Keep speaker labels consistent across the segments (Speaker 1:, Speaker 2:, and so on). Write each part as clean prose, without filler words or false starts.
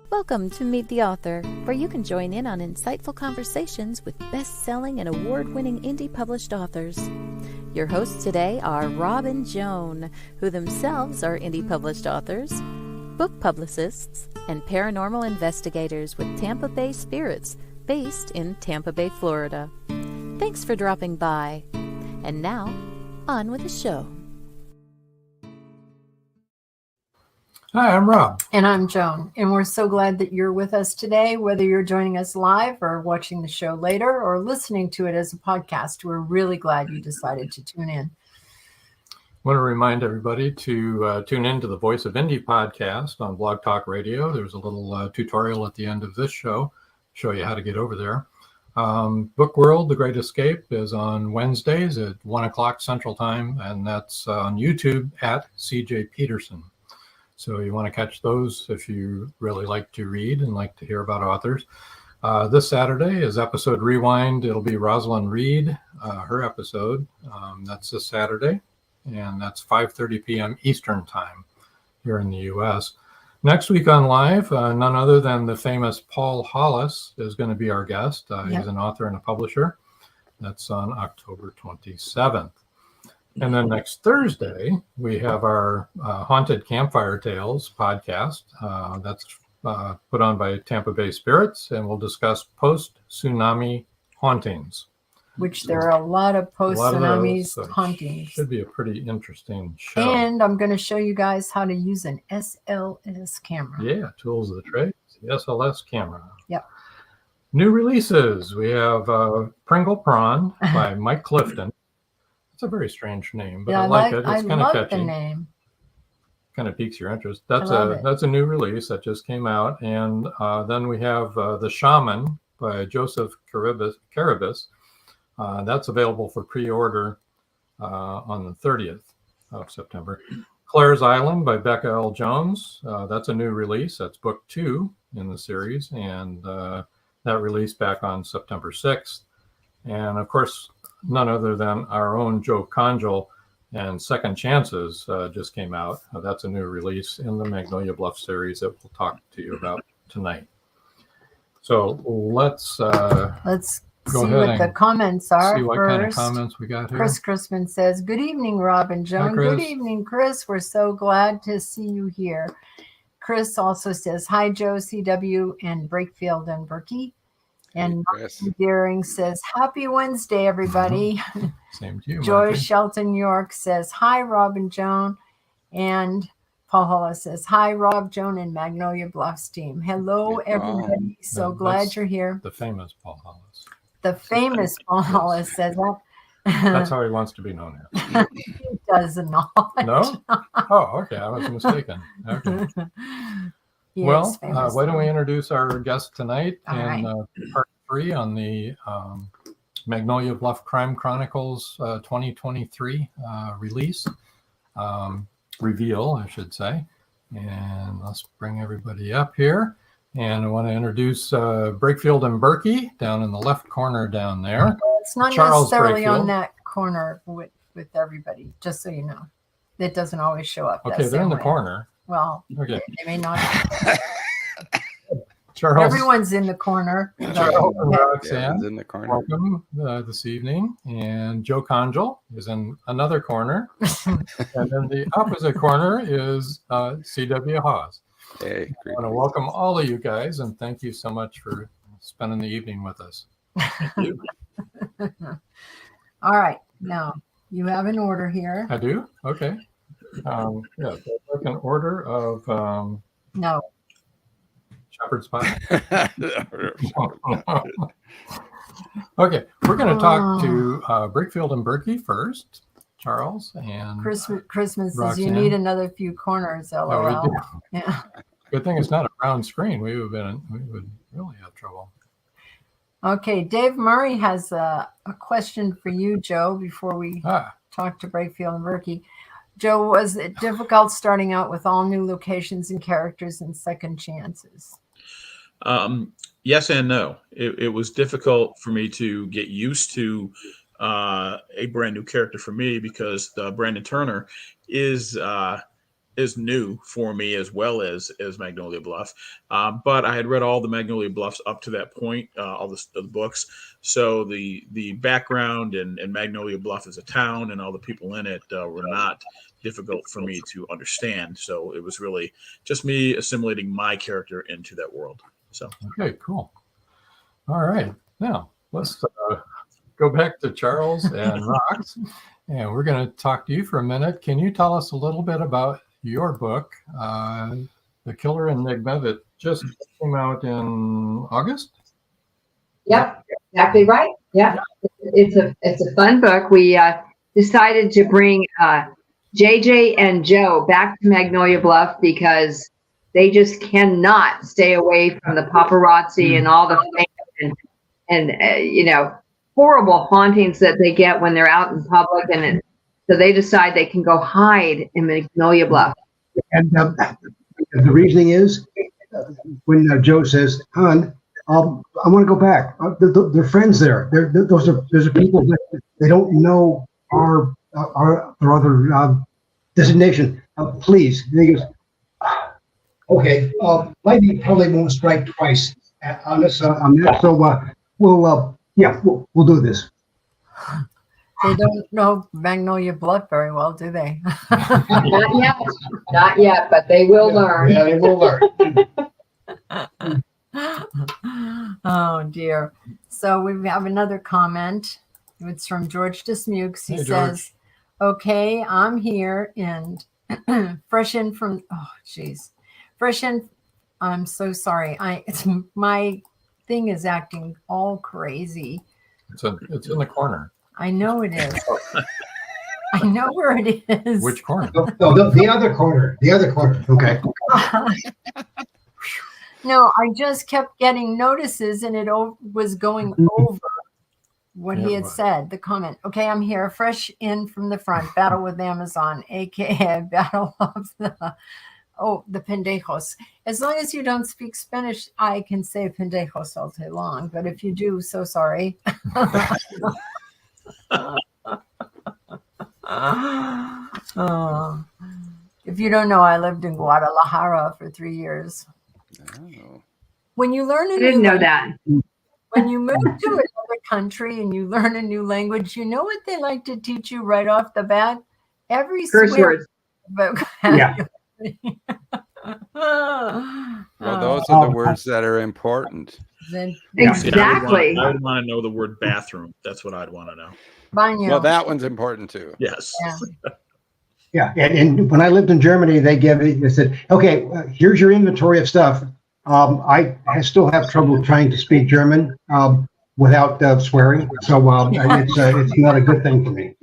Speaker 1: Welcome to Meet the Author, where you can join in on insightful conversations with best-selling and award-winning indie published authors. Your hosts today are Rob and Joan, who themselves are indie published authors, book publicists, and paranormal investigators with Tampa Bay Spirits, based in Tampa Bay, Florida. Thanks for dropping by. And now, on with the show.
Speaker 2: Hi, I'm Rob.
Speaker 3: And I'm Joan. And we're so glad that you're with us today, whether you're joining us live or watching the show later or listening to it as a podcast. We're really glad you decided to tune in.
Speaker 2: I want to remind everybody to tune in to the Voice of Indie podcast on Blog Talk Radio. There's a little tutorial at the end of this show, show you how to get over there. Book World, The Great Escape, is on Wednesdays at 1 o'clock Central Time, and that's on YouTube at CJ Peterson. So you want to catch those if you really like to read and like to hear about authors. This Saturday is episode Rewind. It'll be Rosalind Reed, her episode. That's this Saturday, and that's 5:30 p.m. Eastern Time here in the U.S. Next week on Live, none other than the famous Paul Hollis is going to be our guest. He's an author and a publisher. That's on October 27th. And then next Thursday, we have our Haunted Campfire Tales podcast. That's put on by Tampa Bay Spirits, and we'll discuss post-tsunami hauntings.
Speaker 3: Which there are a lot of post-tsunamis hauntings.
Speaker 2: Should be a pretty interesting show.
Speaker 3: And I'm going to show you guys how to use an SLS camera.
Speaker 2: Yeah, tools of the trade, the SLS camera.
Speaker 3: Yep.
Speaker 2: New releases. We have Pringle Prawn by Mike Clifton. It's a very strange name, but
Speaker 3: yeah,
Speaker 2: I like it. It's kind of
Speaker 3: catchy.
Speaker 2: The name. Kind of piques your interest. That's a new release that just came out. And then we have The Shaman by Joseph Carabas. That's available for pre-order on the 30th of September. Claire's Island by Becca L. Jones. That's a new release. That's book 2 in the series. And that released back on September 6th. And of course, none other than our own Joe Congel and Second Chances just came out. That's a new release in the Magnolia BLUFF series that we'll talk to you about tonight. So let's
Speaker 3: see
Speaker 2: ahead
Speaker 3: what the comments are.
Speaker 2: See what kind of comments we got here.
Speaker 3: Chris Chrisman says, "Good evening, Rob and Joan."
Speaker 2: Hi, Chris.
Speaker 3: Good evening, Chris. We're so glad to see you here. Chris also says, "Hi, Joe, CW, and Breakfield and Burkey." And Martin Deering says, "Happy Wednesday, everybody."
Speaker 2: Same to you.
Speaker 3: Joy
Speaker 2: Martin.
Speaker 3: Shelton York says, "Hi, Rob and Joan." And Paul Hollis says, "Hi, Rob, Joan, and Magnolia BLUFF's team." Hello, everybody. So glad you're here.
Speaker 2: The famous Paul Hollis.
Speaker 3: The famous Paul Hollis says that.
Speaker 2: That's how he wants to be known as.
Speaker 3: He does not.
Speaker 2: No? Oh, okay. I was mistaken. Okay. Well, why don't we introduce our guest tonight in part 3 on the Magnolia BLUFF Crime Chronicles 2023 release, reveal, I should say. And let's bring everybody up here. And I want to introduce Breakfield and Burkey down in the left corner down there.
Speaker 3: It's not
Speaker 2: Charles
Speaker 3: necessarily
Speaker 2: Breakfield.
Speaker 3: on that corner with everybody, just so you know. It doesn't always show up.
Speaker 2: Okay, they're in the corner.
Speaker 3: Well,
Speaker 2: okay.
Speaker 3: They may not.
Speaker 2: Charles,
Speaker 3: everyone's in the corner.
Speaker 2: Charles and Roxanne,
Speaker 4: in the corner.
Speaker 2: Welcome this evening. And Joe Congel is in another corner. And then the opposite corner is CW HAWES. Hey, I want to welcome all of you guys, and thank you so much for spending the evening with us. Thank you.
Speaker 3: All right. Now, you have an order here.
Speaker 2: I do? Okay. Yeah, so like an order of...
Speaker 3: no.
Speaker 2: Shepherd's pie. Okay, we're going to talk to BREAKFIELD and BURKEY first. Charles and
Speaker 3: Christmas
Speaker 2: Roxanne.
Speaker 3: Says you need another few corners, LOL.
Speaker 2: Oh, we do.
Speaker 3: Yeah.
Speaker 2: Good thing it's not a round screen. We would really have trouble.
Speaker 3: Okay, Dave Murray has a question for you, Joe, before we talk to BREAKFIELD and BURKEY. Joe, was it difficult starting out with all new locations and characters and second chances?
Speaker 4: Yes and no. It was difficult for me to get used to a brand new character for me because Brandon Turner is new for me as well as Magnolia Bluff. But I had read all the Magnolia Bluffs up to that point, all the books. So the background and Magnolia Bluff as a town and all the people in it were not difficult for me to understand. So it was really just me assimilating my character into that world. So
Speaker 2: okay, cool. All right, now let's go back to Charles and Rox, and we're going to talk to you for a minute. Can you tell us a little bit about your book, The Killer Enigma, that just came out in August?
Speaker 5: Yep, exactly right. Yeah, it's a fun book. We decided to bring JJ and Joe back to Magnolia Bluff because they just cannot stay away from the paparazzi and all the fame and horrible hauntings that they get when they're out in public, and so they decide they can go hide in Magnolia Bluff.
Speaker 6: And the reasoning is when Joe says, "Hon, I want to go back." They're friends there. Those are people that they don't know our other designation. Please, and he goes, "Okay, lightning probably won't strike twice on us on that. So we'll do this."
Speaker 3: They don't know Magnolia Bluff very well, do they?
Speaker 5: Not yet, but they will learn.
Speaker 6: Yeah, they will learn.
Speaker 3: Oh dear. So we have another comment. It's from George Dismukes. He says, "Okay, I'm here and fresh in from I'm so sorry. It's my thing is acting all crazy.
Speaker 2: It's in the corner.
Speaker 3: I know it is. I know where it is.
Speaker 2: Which corner?
Speaker 6: The other corner. The other corner. Okay.
Speaker 3: No, I just kept getting notices, and it was going over what he had said, the comment. Okay, I'm here, fresh in from the front, battle with Amazon, aka battle of the pendejos. As long as you don't speak Spanish, I can say pendejos all day long, but if you do, so sorry. If you don't know, I lived in Guadalajara for 3 years.
Speaker 7: Oh.
Speaker 3: When you learn
Speaker 5: I didn't know that.
Speaker 3: When you move to another country and you learn a new language, you know what they like to teach you right off the bat? Every
Speaker 5: curse word.
Speaker 3: Yeah.
Speaker 7: Well, those are the words that are important.
Speaker 5: Exactly.
Speaker 4: I would want to know the word bathroom. That's what I'd want to know.
Speaker 3: Baño.
Speaker 7: Well, that one's important too.
Speaker 4: Yes.
Speaker 6: Yeah, and when I lived in Germany, they said, "Okay, here's your inventory of stuff." I still have trouble trying to speak German without swearing, so it's not a good thing for me.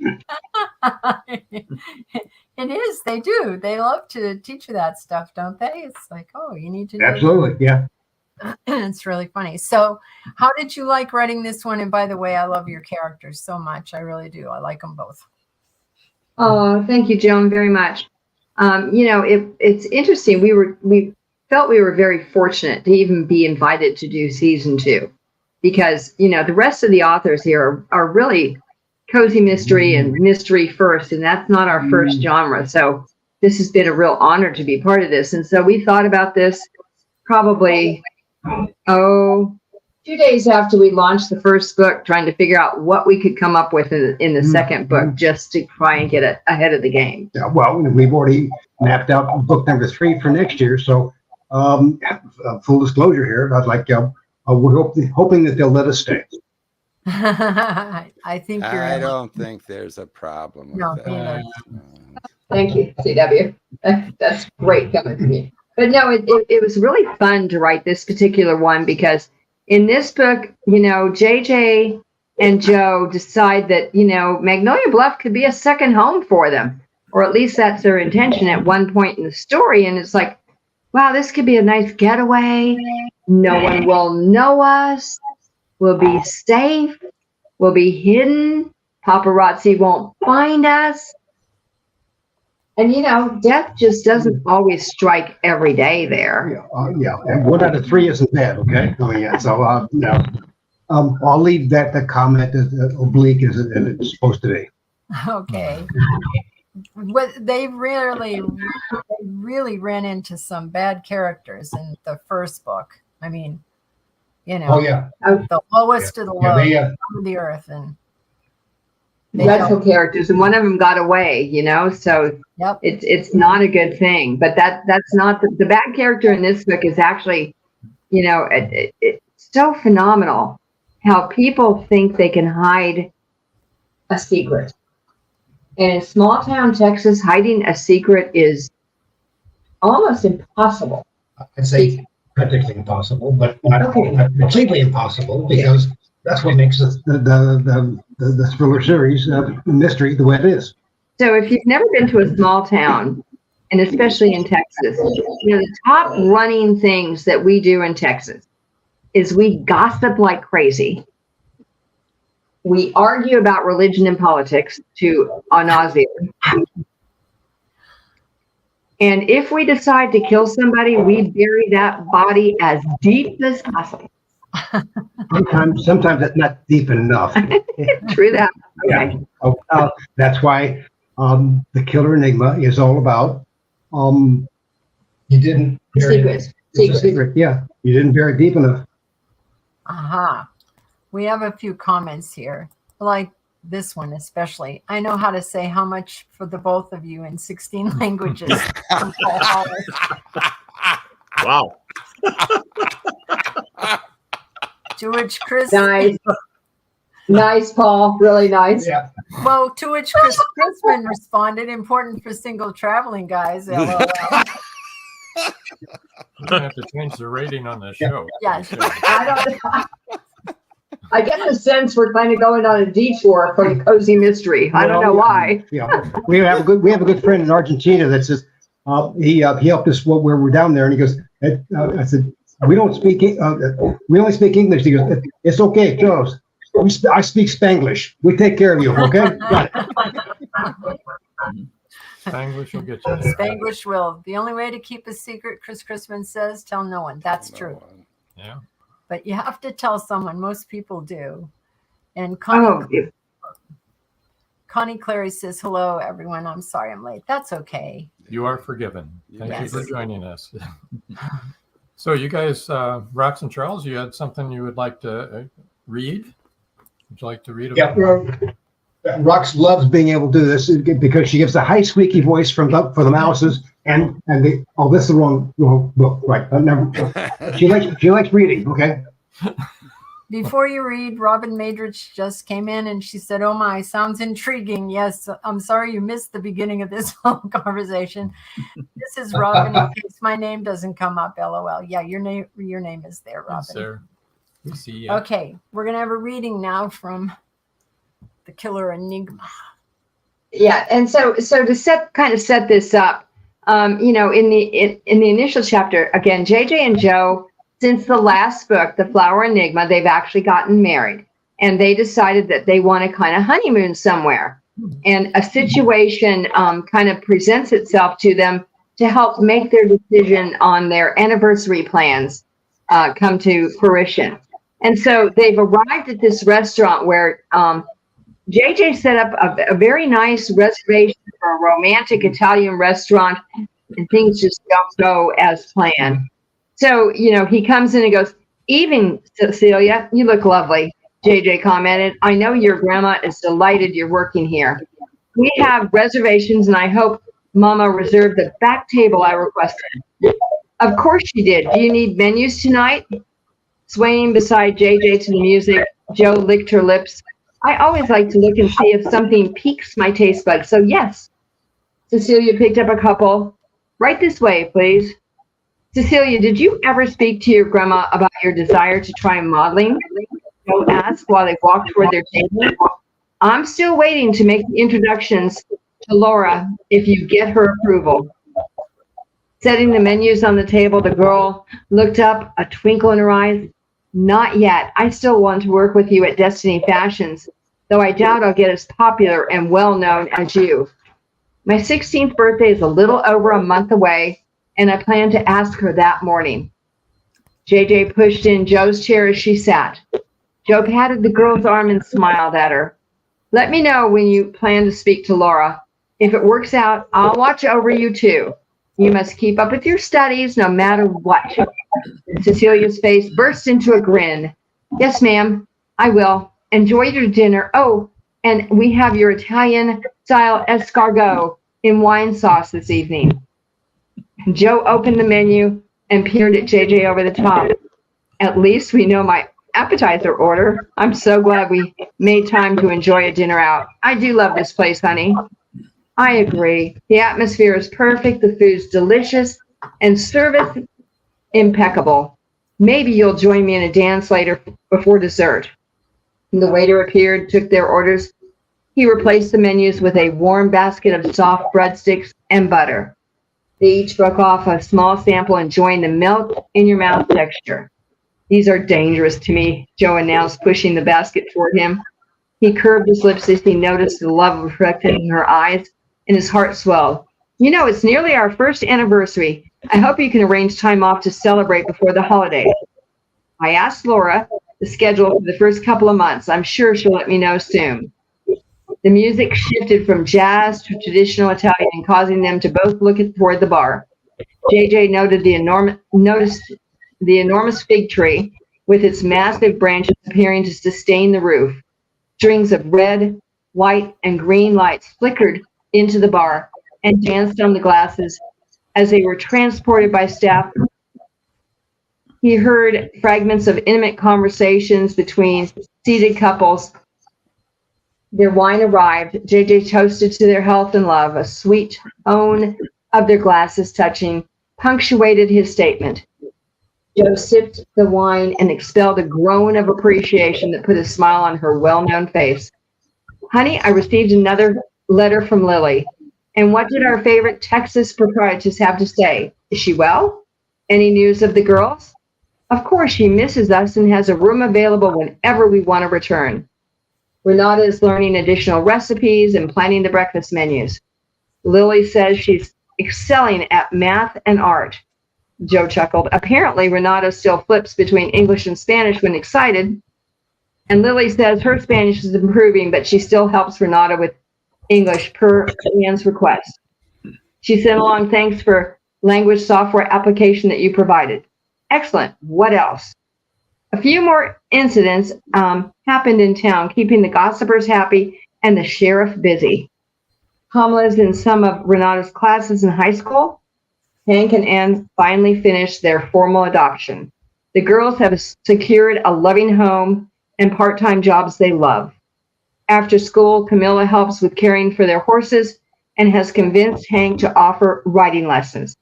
Speaker 3: It is. They do. They love to teach you that stuff, don't they? It's like, oh, you need to know.
Speaker 6: Absolutely, yeah.
Speaker 3: It's really funny. So how did you like writing this one? And by the way, I love your characters so much. I really do. I like them both.
Speaker 5: Oh, thank you, Joan, very much. It's interesting. We felt we were very fortunate to even be invited to do season 2 because, the rest of the authors here are really cozy mystery and mystery first, and that's not our first genre. So this has been a real honor to be part of this. And so we thought about this probably 2 days after we launched the first book, trying to figure out what we could come up with in the second book, just to try and get it ahead of the game.
Speaker 6: Yeah, well, we've already mapped out book number 3 for next year, so full disclosure here, I'd like we're hoping that they'll let us stay.
Speaker 3: I think you're.
Speaker 7: I don't think there's a problem with that.
Speaker 5: Thank you, CW. That's great coming from you. But no, it was really fun to write this particular one because in this book, JJ and Joe decide that, Magnolia Bluff could be a second home for them, or at least that's their intention at one point in the story. And it's like, wow, this could be a nice getaway. No one will know us. We'll be safe. We'll be hidden. Paparazzi won't find us. And, death just doesn't always strike every day there.
Speaker 6: Yeah. And 1 out of 3 isn't bad, okay? So, I'll leave that comment as oblique as it's supposed to be.
Speaker 3: Okay. They really ran into some bad characters in the first book. I mean, the lowest of the low of the earth, and
Speaker 5: dreadful characters, and one of them got away. So it's not a good thing. But that's not the bad character in this book is actually, it's so phenomenal how people think they can hide a secret. And in small town Texas, hiding a secret is almost impossible.
Speaker 6: I'd say practically impossible, but not completely impossible, because that's what makes the thriller series mystery the way it is.
Speaker 5: So if you've never been to a small town, and especially in Texas, the top running things that we do in Texas is we gossip like crazy. We argue about religion and politics to ad nauseam. And if we decide to kill somebody, we bury that body as deep as possible.
Speaker 6: Sometimes it's not deep enough.
Speaker 5: True that. Okay.
Speaker 6: Yeah. That's why the Killer Enigma is all about you didn't bury secret. Yeah, you didn't bury deep enough.
Speaker 3: We have a few comments here, like this one especially. I know how to say how much for the both of you in 16 languages.
Speaker 4: Wow.
Speaker 3: To which Chris...
Speaker 5: Nice, Paul. Really nice.
Speaker 6: Yeah.
Speaker 3: Well, to which Chris Crispin responded, important for single traveling guys. LOL.
Speaker 2: We're going to have to change the rating on the show.
Speaker 3: Yes.
Speaker 5: I get the sense we're kind of going on a detour for a cozy mystery. I don't know why.
Speaker 6: Yeah, we have a good friend in Argentina that says he helped us while we were down there, and he goes, I said, we only speak English. He goes, it's okay, Charles. I speak Spanglish. We take care of you, okay? Got it.
Speaker 2: Spanglish will get you.
Speaker 3: Spanglish will. The only way to keep a secret, Chris Crispin says, tell no one. That's true.
Speaker 2: Yeah.
Speaker 3: But you have to tell someone. Most people do. And Connie Clary says, hello, everyone. I'm sorry I'm late. That's okay.
Speaker 2: You are forgiven. Thank you for joining us. So you guys, Rox and Charles, you had something you would like to read? Would you like to read about it?
Speaker 6: Rox loves being able to do this because she gives a high squeaky voice for the mouses, and this is the wrong book, right? She likes reading. Okay.
Speaker 3: Before you read, Robin Madrich just came in and she said, "Oh my, sounds intriguing." Yes, I'm sorry you missed the beginning of this whole conversation. This is Robin. In case my name doesn't come up, LOL. Yeah, your name is there, Robin.
Speaker 2: Yes, sir. We see you.
Speaker 3: Okay, we're gonna have a reading now from The Killer Enigma.
Speaker 5: Yeah, and so to set this up, in the initial chapter, again, JJ and Joe, since the last book, The Flower Enigma, they've actually gotten married, and they decided that they want to kind of honeymoon somewhere, and a situation kind of presents itself to them to help make their decision on their anniversary plans come to fruition. And so they've arrived at this restaurant where JJ set up a very nice reservation for a romantic Italian restaurant, and things just don't go as planned. So, he comes in and goes, "Evening, Cecilia, you look lovely," JJ commented. "I know your grandma is delighted you're working here. We have reservations, and I hope Mama reserved the back table I requested." Of course she did. Do you need menus tonight? Swaying beside JJ to the music, Jo licked her lips. I always like to look and see if something piques my taste buds, so yes. Cecilia picked up a couple. Right this way, please. Cecilia, did you ever speak to your grandma about your desire to try modeling? Jo asked while they walked toward their table. I'm still waiting to make the introductions to Laura if you get her approval. Setting the menus on the table, the girl looked up, a twinkle in her eyes. Not yet. I still want to work with you at Destiny Fashions, though I doubt I'll get as popular and well-known as you. My 16th birthday is a little over a month away, and I plan to ask her that morning. JJ pushed in Jo's chair as she sat. Jo patted the girl's arm and smiled at her. Let me know when you plan to speak to Laura. If it works out, I'll watch over you too. You must keep up with your studies no matter what. Cecilia's face burst into a grin. Yes, ma'am, I will. Enjoy your dinner. Oh, and we have your Italian-style escargot in wine sauce this evening. Jo opened the menu and peered at JJ over the top. At least we know my appetizer order. I'm so glad we made time to enjoy a dinner out. I do love this place, honey. I agree. The atmosphere is perfect, the food's delicious, and service impeccable. Maybe you'll join me in a dance later before dessert. The waiter appeared, took their orders. He replaced the menus with a warm basket of soft breadsticks and butter. They each broke off a small sample, enjoying the melt-in-your-mouth texture. These are dangerous to me, Jo announced, pushing the basket toward him. He curved his lips as he noticed the love reflected in her eyes, and his heart swelled. You know, it's nearly our first anniversary. I hope you can arrange time off to celebrate before the holidays. I asked Laura the schedule for the first couple of months. I'm sure she'll let me know soon. The music shifted from jazz to traditional Italian, causing them to both look toward the bar. JJ noticed the enormous fig tree with its massive branches appearing to sustain the roof. Strings of red, white, and green lights flickered into the bar and danced on the glasses as they were transported by staff. He heard fragments of intimate conversations between seated couples. Their wine arrived. JJ toasted to their health and love. A sweet tone of their glasses touching punctuated his statement. Jo sipped the wine and expelled a groan of appreciation that put a smile on her well-known face. Honey, I received another letter from Lily. And what did our favorite Texas proprietress have to say? Is she well? Any news of the girls? Of course, she misses us and has a room available whenever we want to return. Renata is learning additional recipes and planning the breakfast menus. Lily says she's excelling at math and art. Jo chuckled. Apparently, Renata still flips between English and Spanish when excited. And Lily says her Spanish is improving, but she still helps Renata with English per Anne's request. She sent along thanks for language software application that you provided. Excellent. What else? A few more incidents happened in town, keeping the gossipers happy and the sheriff busy. Kamala is in some of Renata's classes in high school. Hank and Anne finally finished their formal adoption. The girls have secured a loving home and part-time jobs they love. After school, Camilla helps with caring for their horses and has convinced Hank to offer riding lessons.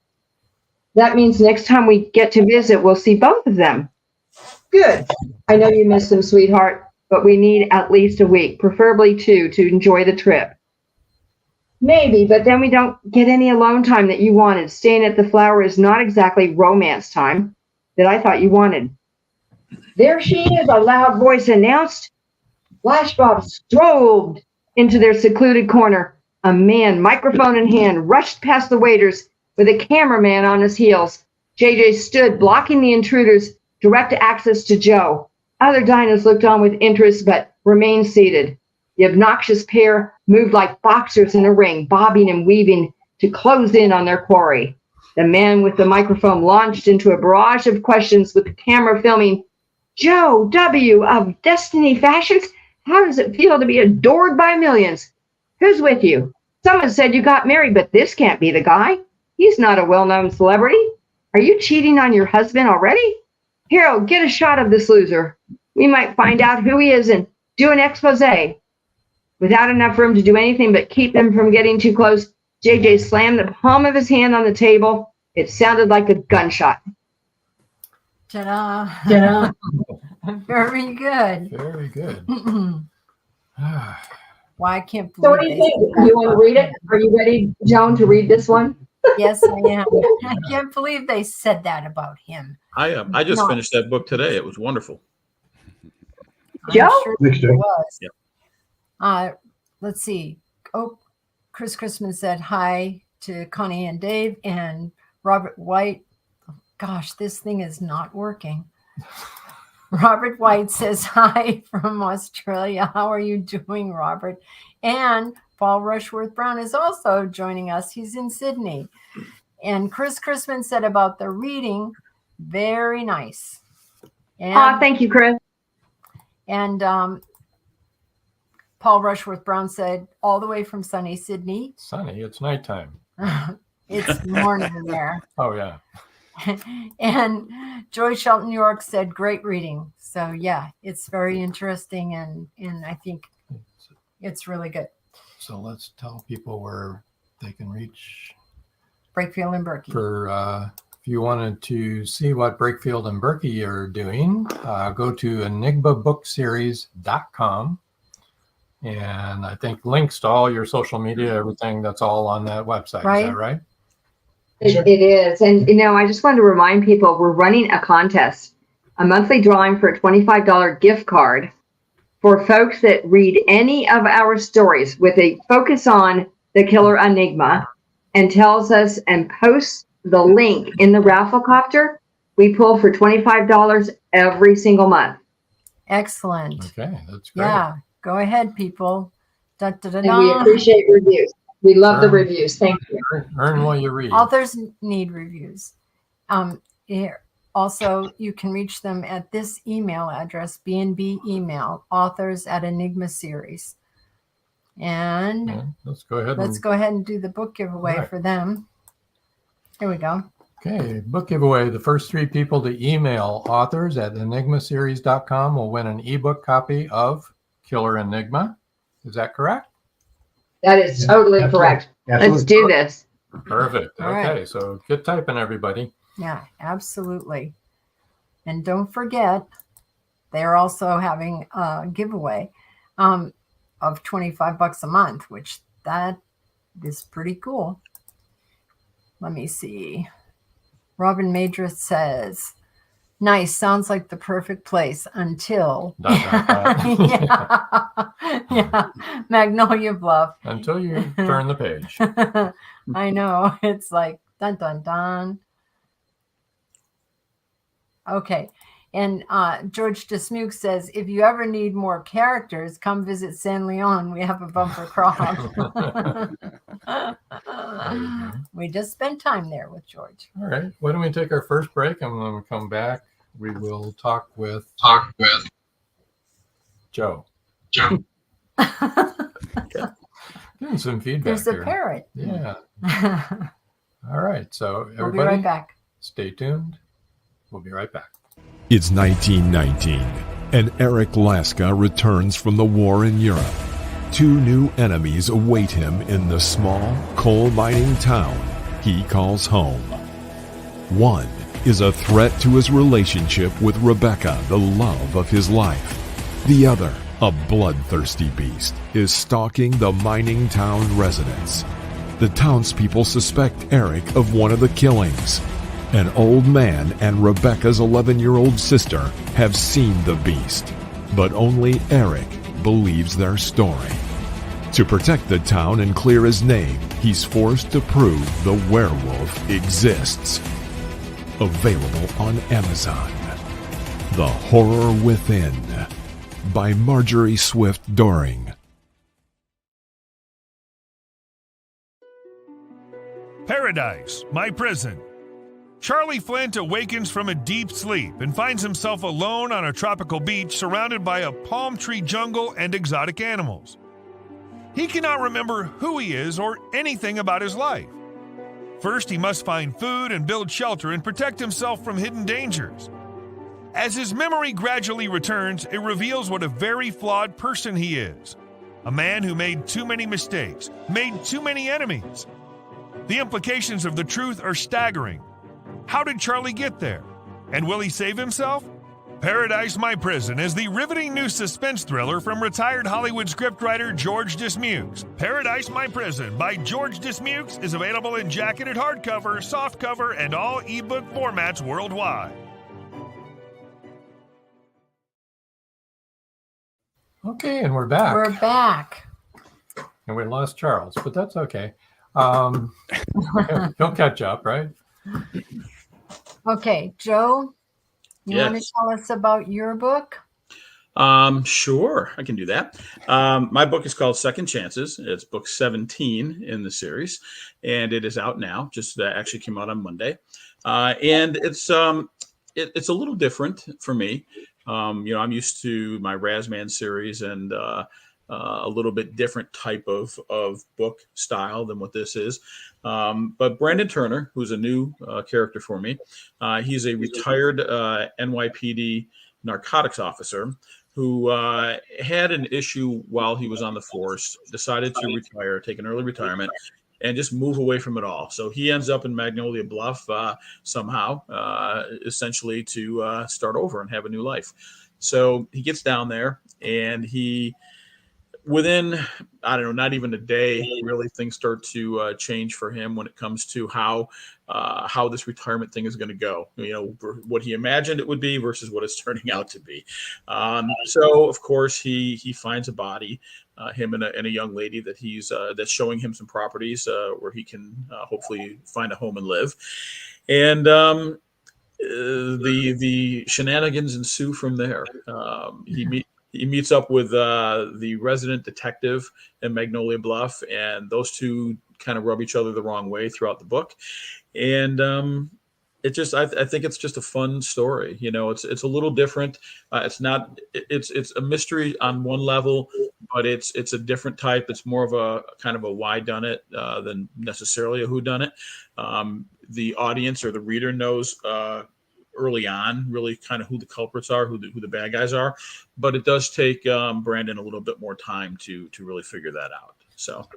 Speaker 5: That means next time we get to visit, we'll see both of them. Good. I know you miss them, sweetheart, but we need at least a week, preferably 2, to enjoy the trip. Maybe, but then we don't get any alone time that you wanted. Staying at the Flower is not exactly romance time that I thought you wanted. There she is, a loud voice announced. Flashbulb strobed into their secluded corner. A man, microphone in hand, rushed past the waiters with a cameraman on his heels. JJ stood, blocking the intruders' direct access to Jo. Other diners looked on with interest, but remained seated. The obnoxious pair moved like boxers in a ring, bobbing and weaving to close in on their quarry. The man with the microphone launched into a barrage of questions with the camera filming. Jo W. of Destiny Fashions, how does it feel to be adored by millions? Who's with you? Someone said you got married, but this can't be the guy. He's not a well-known celebrity. Are you cheating on your husband already? Harold, get a shot of this loser. We might find out who he is and do an expose. Without enough room to do anything but keep him from getting too close, JJ slammed the palm of his hand on the table. It sounded like a gunshot.
Speaker 3: Ta-da.
Speaker 5: Ta-da.
Speaker 3: Very good.
Speaker 2: Very good.
Speaker 3: Why I can't believe
Speaker 5: So what do you think? Do you want to read it? Are you ready, Joan, to read this one?
Speaker 3: Yes, I am. I can't believe they said that about him.
Speaker 4: I just finished that book today. It was wonderful.
Speaker 5: Joe?
Speaker 3: Sure it was.
Speaker 4: Yep.
Speaker 3: Let's see. Oh, Chris Christman said hi to Connie and Dave, and Robert White. Gosh, this thing is not working. Robert White says hi from Australia. How are you doing, Robert? And Paul Rushworth Brown is also joining us. He's in Sydney. And Chris Christman said about the reading, very nice. And,
Speaker 5: thank you, Chris.
Speaker 3: And Paul Rushworth Brown said, all the way from sunny Sydney.
Speaker 2: Sunny, it's nighttime.
Speaker 3: It's morning there.
Speaker 2: Oh, yeah.
Speaker 3: And Joy Shelton New York said, great reading. So, yeah, it's very interesting, and I think it's really good.
Speaker 2: So let's tell people where they can reach
Speaker 3: Brakefield and Berkey.
Speaker 2: For if you wanted to see what Brakefield and Berkey are doing, go to enigmabookseries.com. And I think links to all your social media, everything that's all on that website.
Speaker 3: Right.
Speaker 2: Is that right?
Speaker 5: It is. And, I just wanted to remind people we're running a contest, a monthly drawing for a $25 gift card for folks that read any of our stories with a focus on the killer enigma and tells us and posts the link in the Rafflecopter. We pull for $25 every single month.
Speaker 3: Excellent.
Speaker 2: Okay, that's great.
Speaker 3: Yeah, go ahead, people. Da, da, da,
Speaker 5: And we appreciate reviews. We love the reviews. Thank you.
Speaker 2: Earn what you read.
Speaker 3: Authors need reviews. Here. Also, you can reach them at this email address, BNB email, authors@Enigma Series. And
Speaker 2: let's go ahead.
Speaker 3: Let's go ahead and do the book giveaway for them. Here we go.
Speaker 2: Okay, book giveaway. The first 3 people to email authors@enigmaseries.com will win an ebook copy of Killer Enigma. Is that correct?
Speaker 5: That is totally correct.
Speaker 6: Absolutely.
Speaker 5: Let's do this.
Speaker 2: Perfect.
Speaker 3: All
Speaker 2: Okay,
Speaker 3: right.
Speaker 2: so get typing, everybody.
Speaker 3: Yeah, absolutely. And don't forget, they're also having a giveaway of $25 a month, which that is pretty cool. Let me see. Robin Madras says, nice, sounds like the perfect place until yeah, Magnolia Bluff.
Speaker 2: Until you turn the page.
Speaker 3: I know. It's like dun dun dun. Okay. And George Desmuke says, if you ever need more characters, come visit San Leon. We have a bumper crop. We just spent time there with George.
Speaker 2: All right. Why don't we take our first break, and when we come back, we will talk with Joe. Getting some feedback.
Speaker 3: There's a
Speaker 2: here.
Speaker 3: parrot.
Speaker 2: Yeah. All right. So everybody,
Speaker 3: We'll be right back.
Speaker 2: Stay tuned. We'll be right back.
Speaker 8: It's 1919, and Eric Laska returns from the war in Europe. 2 new enemies await him in the small coal mining town he calls home. One is a threat to his relationship with Rebecca, the love of his life. The other, a bloodthirsty beast, is stalking the mining town residents. The townspeople suspect Eric of one of the killings. An old man and Rebecca's 11-year-old sister have seen the beast, but only Eric believes their story. To protect the town and clear his name, he's forced to prove the werewolf exists. Available on Amazon. The Horror Within by Marjorie Swift Doring.
Speaker 9: Paradise, my prison. Charlie Flint awakens from a deep sleep and finds himself alone on a tropical beach surrounded by a palm tree jungle and exotic animals. He cannot remember who he is or anything about his life. First, he must find food and build shelter and protect himself from hidden dangers. As his memory gradually returns, it reveals what a very flawed person he is. A man who made too many mistakes, made too many enemies. The implications of the truth are staggering. How did Charlie get there? And will he save himself? Paradise My Prison is the riveting new suspense thriller from retired Hollywood scriptwriter George Dismukes. Paradise My Prison by George Dismukes is available in jacketed hardcover, softcover, and all ebook formats worldwide.
Speaker 2: Okay, and we're back.
Speaker 3: We're back.
Speaker 2: And we lost Charles, but that's okay. He'll catch up, right?
Speaker 3: Okay, Joe, you want to
Speaker 4: Yes.
Speaker 3: tell us about your book?
Speaker 4: Sure, I can do that. My book is called Second Chances. It's book 17 in the series, and it is out now. Just actually came out on Monday, and it's a little different for me. I'm used to my Razzman series and a little bit different type of book style than what this is. But Brandon Turner, who's a new character for me, he's a retired NYPD narcotics officer who had an issue while he was on the force, decided to retire, take an early retirement, and just move away from it all. So he ends up in Magnolia Bluff somehow, essentially to start over and have a new life. So he gets down there, and within, I don't know, not even a day, really things start to change for him when it comes to how this retirement thing is going to go. What he imagined it would be versus what it's turning out to be. So of course he finds a body, him and a young lady that that's showing him some properties where he can hopefully find a home and live. And the shenanigans ensue from there. He meets up with the resident detective in Magnolia Bluff, and those two kind of rub each other the wrong way throughout the book. And I think it's just a fun story. It's a little different. It's a mystery on one level, but it's a different type. It's more of a kind of a whodunit than necessarily a whodunit. The audience or the reader knows early on really kind of who the culprits are, who the bad guys are, but it does take Brandon a little bit more time to really figure that out. So,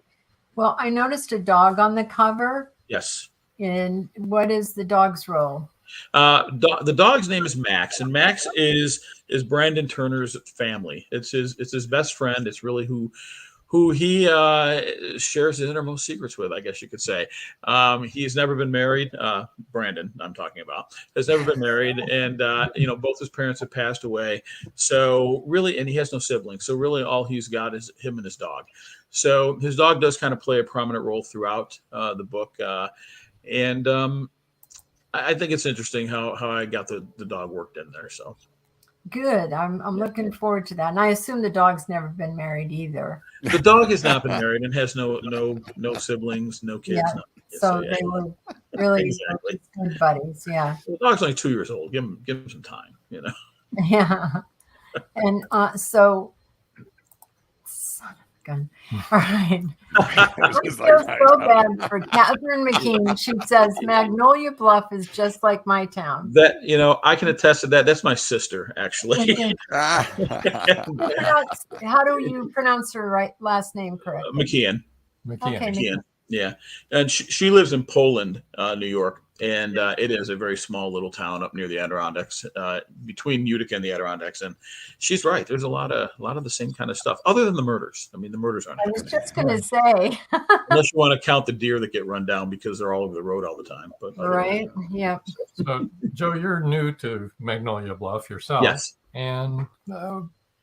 Speaker 3: Well, I noticed a dog on the cover.
Speaker 4: yes.
Speaker 3: And what is the dog's role?
Speaker 4: The dog's name is Max, and Max is Brandon Turner's family. It's his best friend. It's really who he shares his innermost secrets with, I guess you could say. He's never been married. Brandon, I'm talking about, has never been married. And, both his parents have passed away. So really, and he has no siblings. So really all he's got is him and his dog. So his dog does kind of play a prominent role throughout the book. And I think it's interesting how I got the dog worked in there. So.
Speaker 3: Good. I'm looking forward to that. And I assume the dog's never been married either.
Speaker 4: The dog has not been married and has no siblings, no kids.
Speaker 3: Yeah. So they were really
Speaker 4: exactly
Speaker 3: good buddies. Yeah.
Speaker 4: The dog's only 2 years old. Give him some time,
Speaker 3: Yeah. And so, son of a gun. All right. I feel so bad for Catherine McKean. She says Magnolia Bluff is just like my town.
Speaker 4: That I can attest to that. That's my sister, actually.
Speaker 3: How do you pronounce her last name correctly?
Speaker 4: McKean.
Speaker 3: Okay,
Speaker 4: McKean. Yeah, and she lives in Poland, New York, and it is a very small little town up near the Adirondacks, between Utica and the Adirondacks. And she's right. There's a lot of the same kind of stuff, other than the murders. I mean, the murders aren't.
Speaker 3: I was just going to say,
Speaker 4: unless you want to count the deer that get run down because they're all over the road all the time. But
Speaker 3: right, yeah.
Speaker 2: So, Joe, you're new to Magnolia Bluff yourself.
Speaker 4: Yes.
Speaker 2: And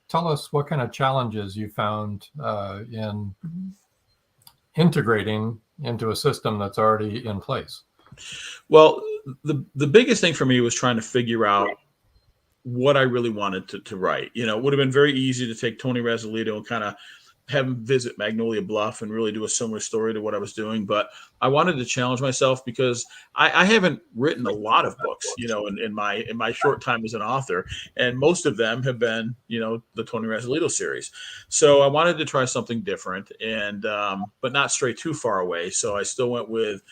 Speaker 2: tell us what kind of challenges you found in integrating into a system that's already in place.
Speaker 4: Well, the biggest thing for me was trying to figure out what I really wanted to write. It would have been very easy to take Tony Razzolito and kind of have him visit Magnolia Bluff and really do a similar story to what I was doing. But I wanted to challenge myself because I haven't written a lot of books, in my short time as an author. And most of them have been, the Tony Razzolito series. So I wanted to try something different and, but not stray too far away. So I still went with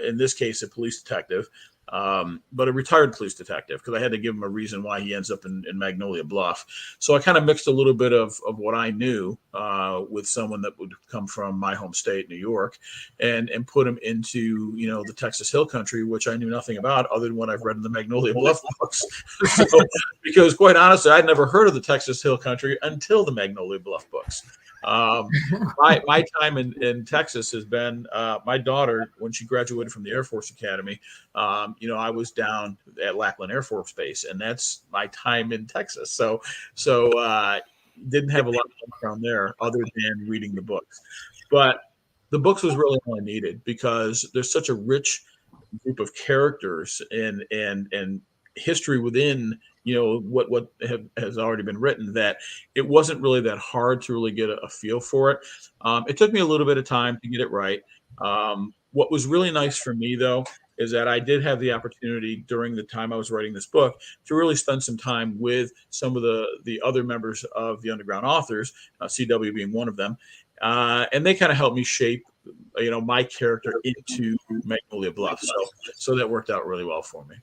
Speaker 4: In this case, a police detective, but a retired police detective, because I had to give him a reason why he ends up in Magnolia Bluff. So I kind of mixed a little bit of what I knew with someone that would come from my home state, New York, and put him into, the Texas Hill Country, which I knew nothing about other than what I've read in the Magnolia Bluff books. So, because quite honestly, I'd never heard of the Texas Hill Country until the Magnolia Bluff books. My time in Texas has been my daughter, when she graduated from the Air Force Academy, I was down at Lackland Air Force Base, and that's my time in Texas. So didn't have a lot of background there other than reading the books. But the books was really all I needed, because there's such a rich group of characters and history within what has already been written, that it wasn't really that hard to really get a feel for it. It took me a little bit of time to get it right. What was really nice for me, though, is that I did have the opportunity during the time I was writing this book to really spend some time with some of the other members of the Underground Authors, CW being one of them, and they kind of helped me shape my character into Magnolia Bluff. So that worked out really well for me.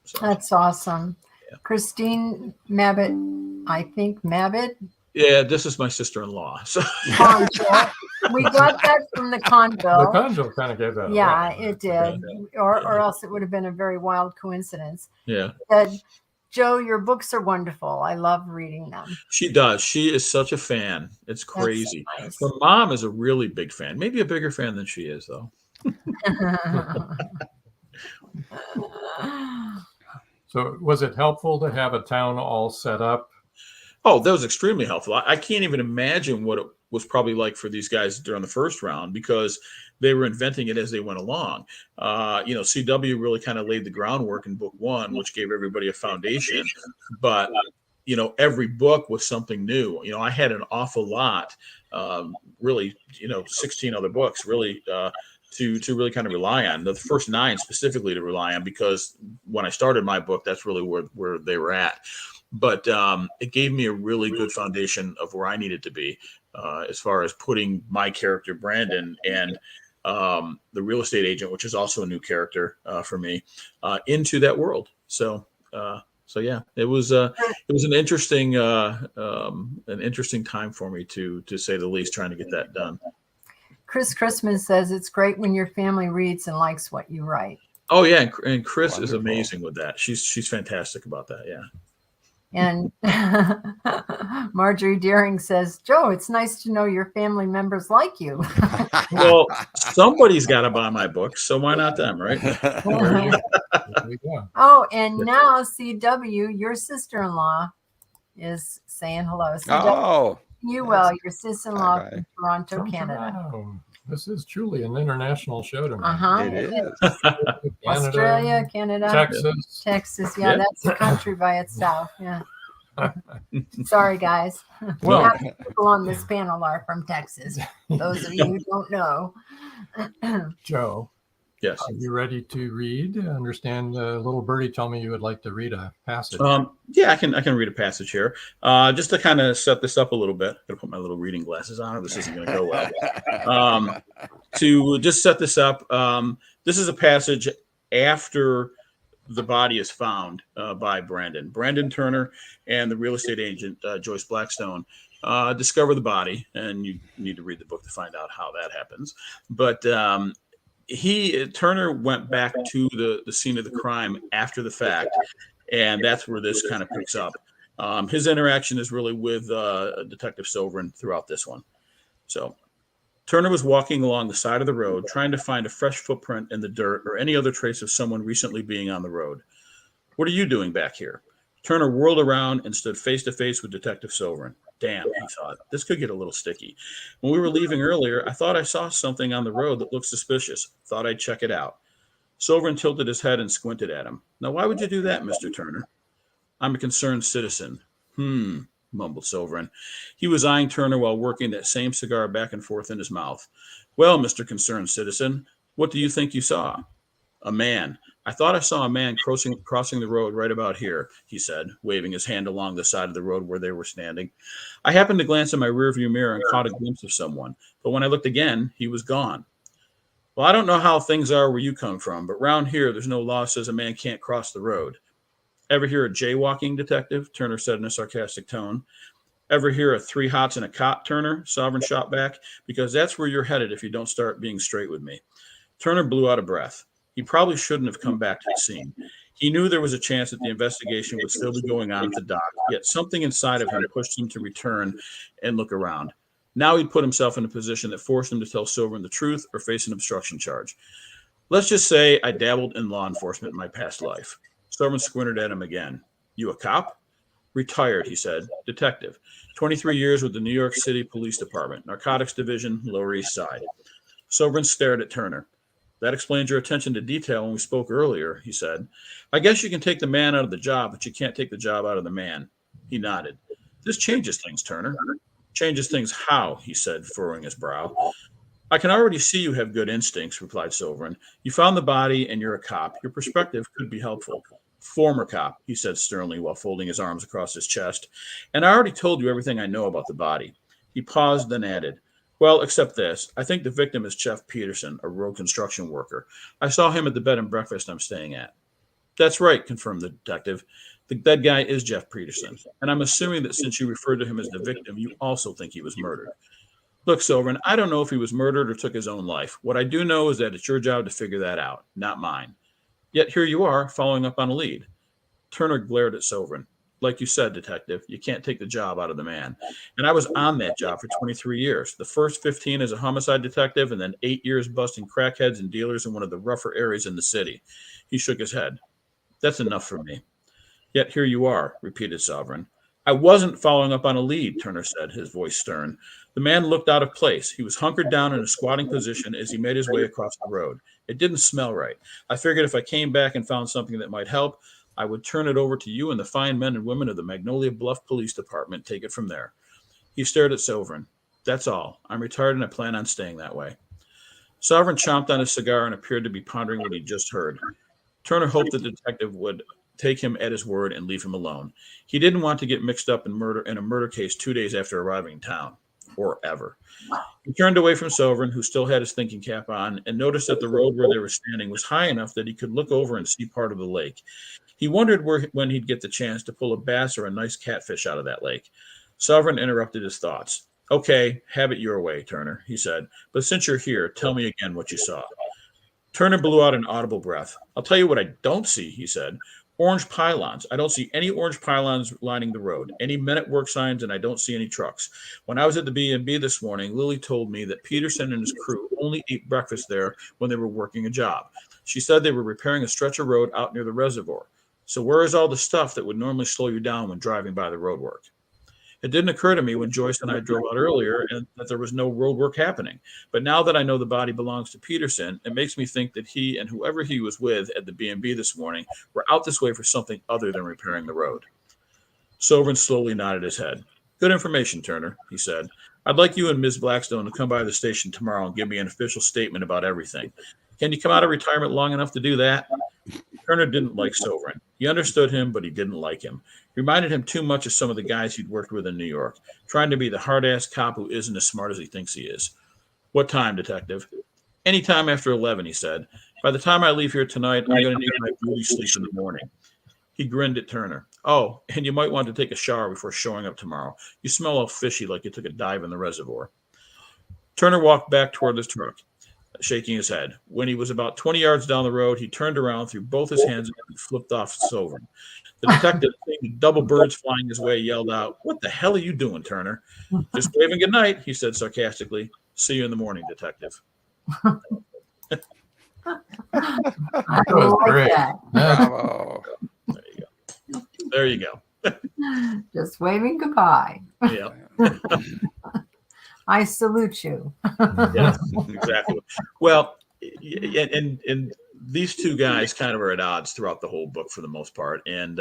Speaker 4: So.
Speaker 3: That's awesome. Yeah. Christine Mabbitt, I think Mabbitt.
Speaker 4: Yeah, this is my sister-in-law. So.
Speaker 3: We got that from the CONGEL.
Speaker 2: The CONGEL kind of gave that away.
Speaker 3: Yeah, it did. Yeah. Or else it would have been a very wild coincidence.
Speaker 4: Yeah.
Speaker 3: Joe, your books are wonderful. I love reading them.
Speaker 4: She does. She is such a fan. It's crazy. So nice. Her mom is a really big fan. Maybe a bigger fan than she is, though.
Speaker 2: So was it helpful to have a town all set up?
Speaker 4: Oh, that was extremely helpful. I can't even imagine what it was probably like for these guys during the first round, because they were inventing it as they went along. CW really kind of laid the groundwork in book one, which gave everybody a foundation. But, every book was something new. I had an awful lot, really, 16 other books, really, to really kind of rely on. The first 9 specifically to rely on, because when I started my book, that's really where they were at. But it gave me a really good foundation of where I needed to be as far as putting my character, Brandon, and the real estate agent, which is also a new character for me, into that world. So yeah, it was an interesting time for me to say the least, trying to get that done.
Speaker 3: Chris Christmas says it's great when your family reads and likes what you write.
Speaker 4: Oh yeah, and Chris Wonderful. Is amazing with that. She's fantastic about that. Yeah.
Speaker 3: And Marjorie Deering says, Joe, it's nice to know your family members like you.
Speaker 4: Well, somebody's got to buy my books, so why not them, right?
Speaker 3: Oh, and now CW, your sister-in-law, is saying hello. CW, you will, your sister-in-law from Toronto, Canada.
Speaker 2: This is truly an international show to me.
Speaker 7: It is.
Speaker 3: Australia, Canada, Texas. Yeah, that's a country by itself. Yeah. Sorry, guys.
Speaker 2: Well,
Speaker 3: half the people on this panel are from Texas. Those of you who don't know.
Speaker 2: Joe.
Speaker 4: Yes.
Speaker 2: Are you ready to read? I understand little birdie told me you would like to read a passage.
Speaker 4: Yeah, I can read a passage here. Just to kind of set this up a little bit. I'm gonna put my little reading glasses on, or this isn't gonna go well. To just set this up, this is a passage after the body is found by Brandon Turner, and the real estate agent Joyce Blackstone discover the body, and you need to read the book to find out how that happens. But Turner went back to the scene of the crime after the fact, and that's where this kind of picks up. His interaction is really with Detective Sovereign throughout this one. So Turner was walking along the side of the road, trying to find a fresh footprint in the dirt or any other trace of someone recently being on the road. What are you doing back here? Turner whirled around and stood face to face with Detective Sovereign. Damn, he thought, this could get a little sticky. When we were leaving earlier, I thought I saw something on the road that looked suspicious. Thought I'd check it out. Sovereign tilted his head and squinted at him. Now, why would you do that, Mr. Turner? I'm a concerned citizen. Mumbled Sovereign. He was eyeing Turner while working that same cigar back and forth in his mouth. Well, Mr. Concerned Citizen, what do you think you saw? A man. I thought I saw a man crossing the road right about here, he said, waving his hand along the side of the road where they were standing. I happened to glance in my rearview mirror and caught a glimpse of someone, but when I looked again, he was gone. Well, I don't know how things are where you come from, but round here, there's no law says a man can't cross the road. Ever hear a jaywalking, Detective? Turner said in a sarcastic tone. Ever hear a 3 hots and a cop, Turner? Sovereign shot back. Because that's where you're headed if you don't start being straight with me. Turner blew out of breath. He probably shouldn't have come back to the scene. He knew there was a chance that the investigation would still be going on at the dock, yet something inside of him pushed him to return and look around. Now he'd put himself in a position that forced him to tell Silverman the truth or face an obstruction charge. Let's just say I dabbled in law enforcement in my past life. Silverman squinted at him again. You a cop? Retired, he said. Detective. 23 years with the New York City Police Department, Narcotics Division, Lower East Side. Silverman stared at Turner. That explains your attention to detail when we spoke earlier, he said. I guess you can take the man out of the job, but you can't take the job out of the man. He nodded. This changes things, Turner. Changes things how, he said, furrowing his brow. I can already see you have good instincts, replied Silverman. You found the body and you're a cop. Your perspective could be helpful. Former cop, he said sternly while folding his arms across his chest. And I already told you everything I know about the body. He paused, then added, well, except this. I think the victim is Jeff Peterson, a road construction worker. I saw him at the bed and breakfast I'm staying at. That's right, confirmed the detective. The dead guy is Jeff Peterson, and I'm assuming that since you referred to him as the victim, you also think he was murdered. Look, Silverman, I don't know if he was murdered or took his own life. What I do know is that it's your job to figure that out, not mine. Yet here you are, following up on a lead. Turner glared at Silverman. Like you said, detective, you can't take the job out of the man. And I was on that job for 23 years. The first 15 as a homicide detective, and then 8 years busting crackheads and dealers in one of the rougher areas in the city. He shook his head. That's enough for me. Yet here you are, repeated Sovereign. I wasn't following up on a lead, Turner said, his voice stern. The man looked out of place. He was hunkered down in a squatting position as he made his way across the road. It didn't smell right. I figured if I came back and found something that might help, I would turn it over to you and the fine men and women of the Magnolia Bluff Police Department. Take it from there. He stared at Sovereign. That's all. I'm retired and I plan on staying that way. Sovereign chomped on his cigar and appeared to be pondering what he'd just heard. Turner hoped the detective would take him at his word and leave him alone. He didn't want to get mixed up in a murder case 2 days after arriving in town, or ever. He turned away from Sovereign, who still had his thinking cap on, and noticed that the road where they were standing was high enough that he could look over and see part of the lake. He wondered when he'd get the chance to pull a bass or a nice catfish out of that lake. Sovereign interrupted his thoughts. Okay, have it your way, Turner, he said. But since you're here, tell me again what you saw. Turner blew out an audible breath. I'll tell you what I don't see, he said. Orange pylons. I don't see any orange pylons lining the road, any men at work signs, and I don't see any trucks. When I was at the B&B this morning, Lily told me that Peterson and his crew only ate breakfast there when they were working a job. She said they were repairing a stretch of road out near the reservoir. So where is all the stuff that would normally slow you down when driving by the roadwork? It didn't occur to me when Joyce and I drove out earlier and that there was no road work happening. But now that I know the body belongs to Peterson, it makes me think that he and whoever he was with at the B&B this morning were out this way for something other than repairing the road. Sovereign slowly nodded his head. Good information, Turner, he said. I'd like you and Ms. Blackstone to come by the station tomorrow and give me an official statement about everything. Can you come out of retirement long enough to do that? Turner didn't like Sovereign. He understood him, but he didn't like him. He reminded him too much of some of the guys he'd worked with in New York, trying to be the hard-ass cop who isn't as smart as he thinks he is. What time, detective? Any time after 11, he said. By the time I leave here tonight, I'm going to need my beauty sleep in the morning. He grinned at Turner. Oh, and you might want to take a shower before showing up tomorrow. You smell all fishy like you took a dive in the reservoir. Turner walked back toward his truck, shaking his head. When he was about 20 yards down the road, he turned around, threw both his hands up, and flipped off Sovereign. The detective, seeing double birds flying his way, yelled out, "What the hell are you doing, Turner?" "Just waving good night," he said sarcastically. "See you in the morning, detective."
Speaker 2: That was great.
Speaker 7: Bravo.
Speaker 4: There you go.
Speaker 3: Just waving goodbye.
Speaker 4: Yeah.
Speaker 3: I salute you.
Speaker 4: Yeah, exactly. Well, and these two guys kind of are at odds throughout the whole book for the most part. And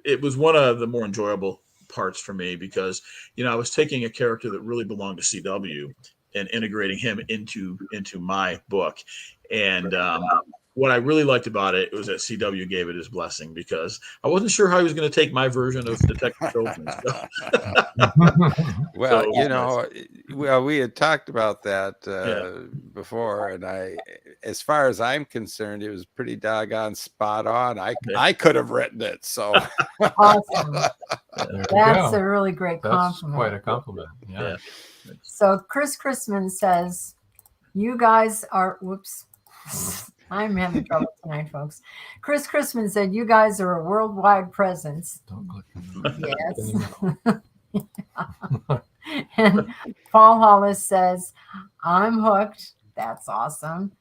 Speaker 4: it was one of the more enjoyable parts for me because, I was taking a character that really belonged to CW and integrating him into my book. And what I really liked about it was that CW gave it his blessing, because I wasn't sure how he was going to take my version of Detective Children.
Speaker 7: Well, well, we had talked about that before, and as far as I'm concerned, it was pretty doggone spot on. I could have written it, so
Speaker 3: awesome. That's a really great compliment.
Speaker 2: That's quite a compliment. Yeah.
Speaker 3: So Chris Chrisman says, "You guys are." Whoops. I'm having trouble tonight, folks. Chris Chrisman said, "You guys are a worldwide presence."
Speaker 2: Don't click.
Speaker 3: Yes. And Paul Hollis says, "I'm hooked." That's awesome.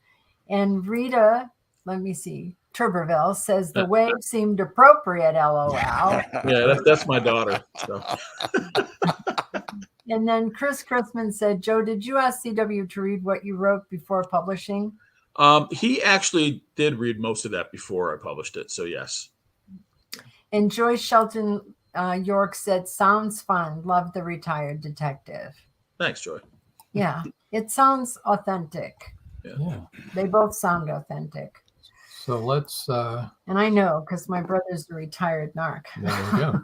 Speaker 3: And Rita, let me see, Turberville says, "The wave seemed appropriate, LOL."
Speaker 4: Yeah, that's my daughter. So.
Speaker 3: And then Chris Chrisman said, "Joe, did you ask CW to read what you wrote before publishing?"
Speaker 4: He actually did read most of that before I published it, so yes.
Speaker 3: And Joyce Shelton York said, "Sounds fun. Love the retired detective."
Speaker 4: Thanks, Joy.
Speaker 3: Yeah, it sounds authentic.
Speaker 2: Yeah.
Speaker 3: They both sound authentic.
Speaker 2: So let's...
Speaker 3: and I know, because my brother's a retired narc.
Speaker 2: There we go.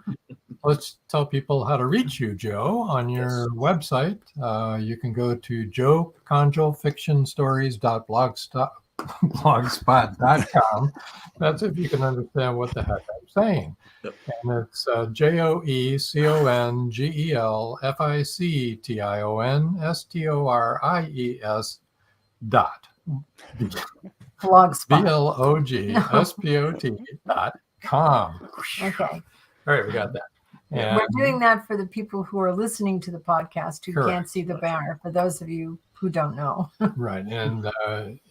Speaker 2: Let's tell people how to reach you, Joe, on your website. You can go to joecongelfictionstories.blogspot.com. That's if you can understand what the heck I'm saying. Yep. And it's joecongelfictionstories blogspot.com.
Speaker 3: Okay.
Speaker 2: All right, we got that. And
Speaker 3: we're doing that for the people who are listening to the podcast who can't see the banner, for those of you who don't know.
Speaker 2: Right. And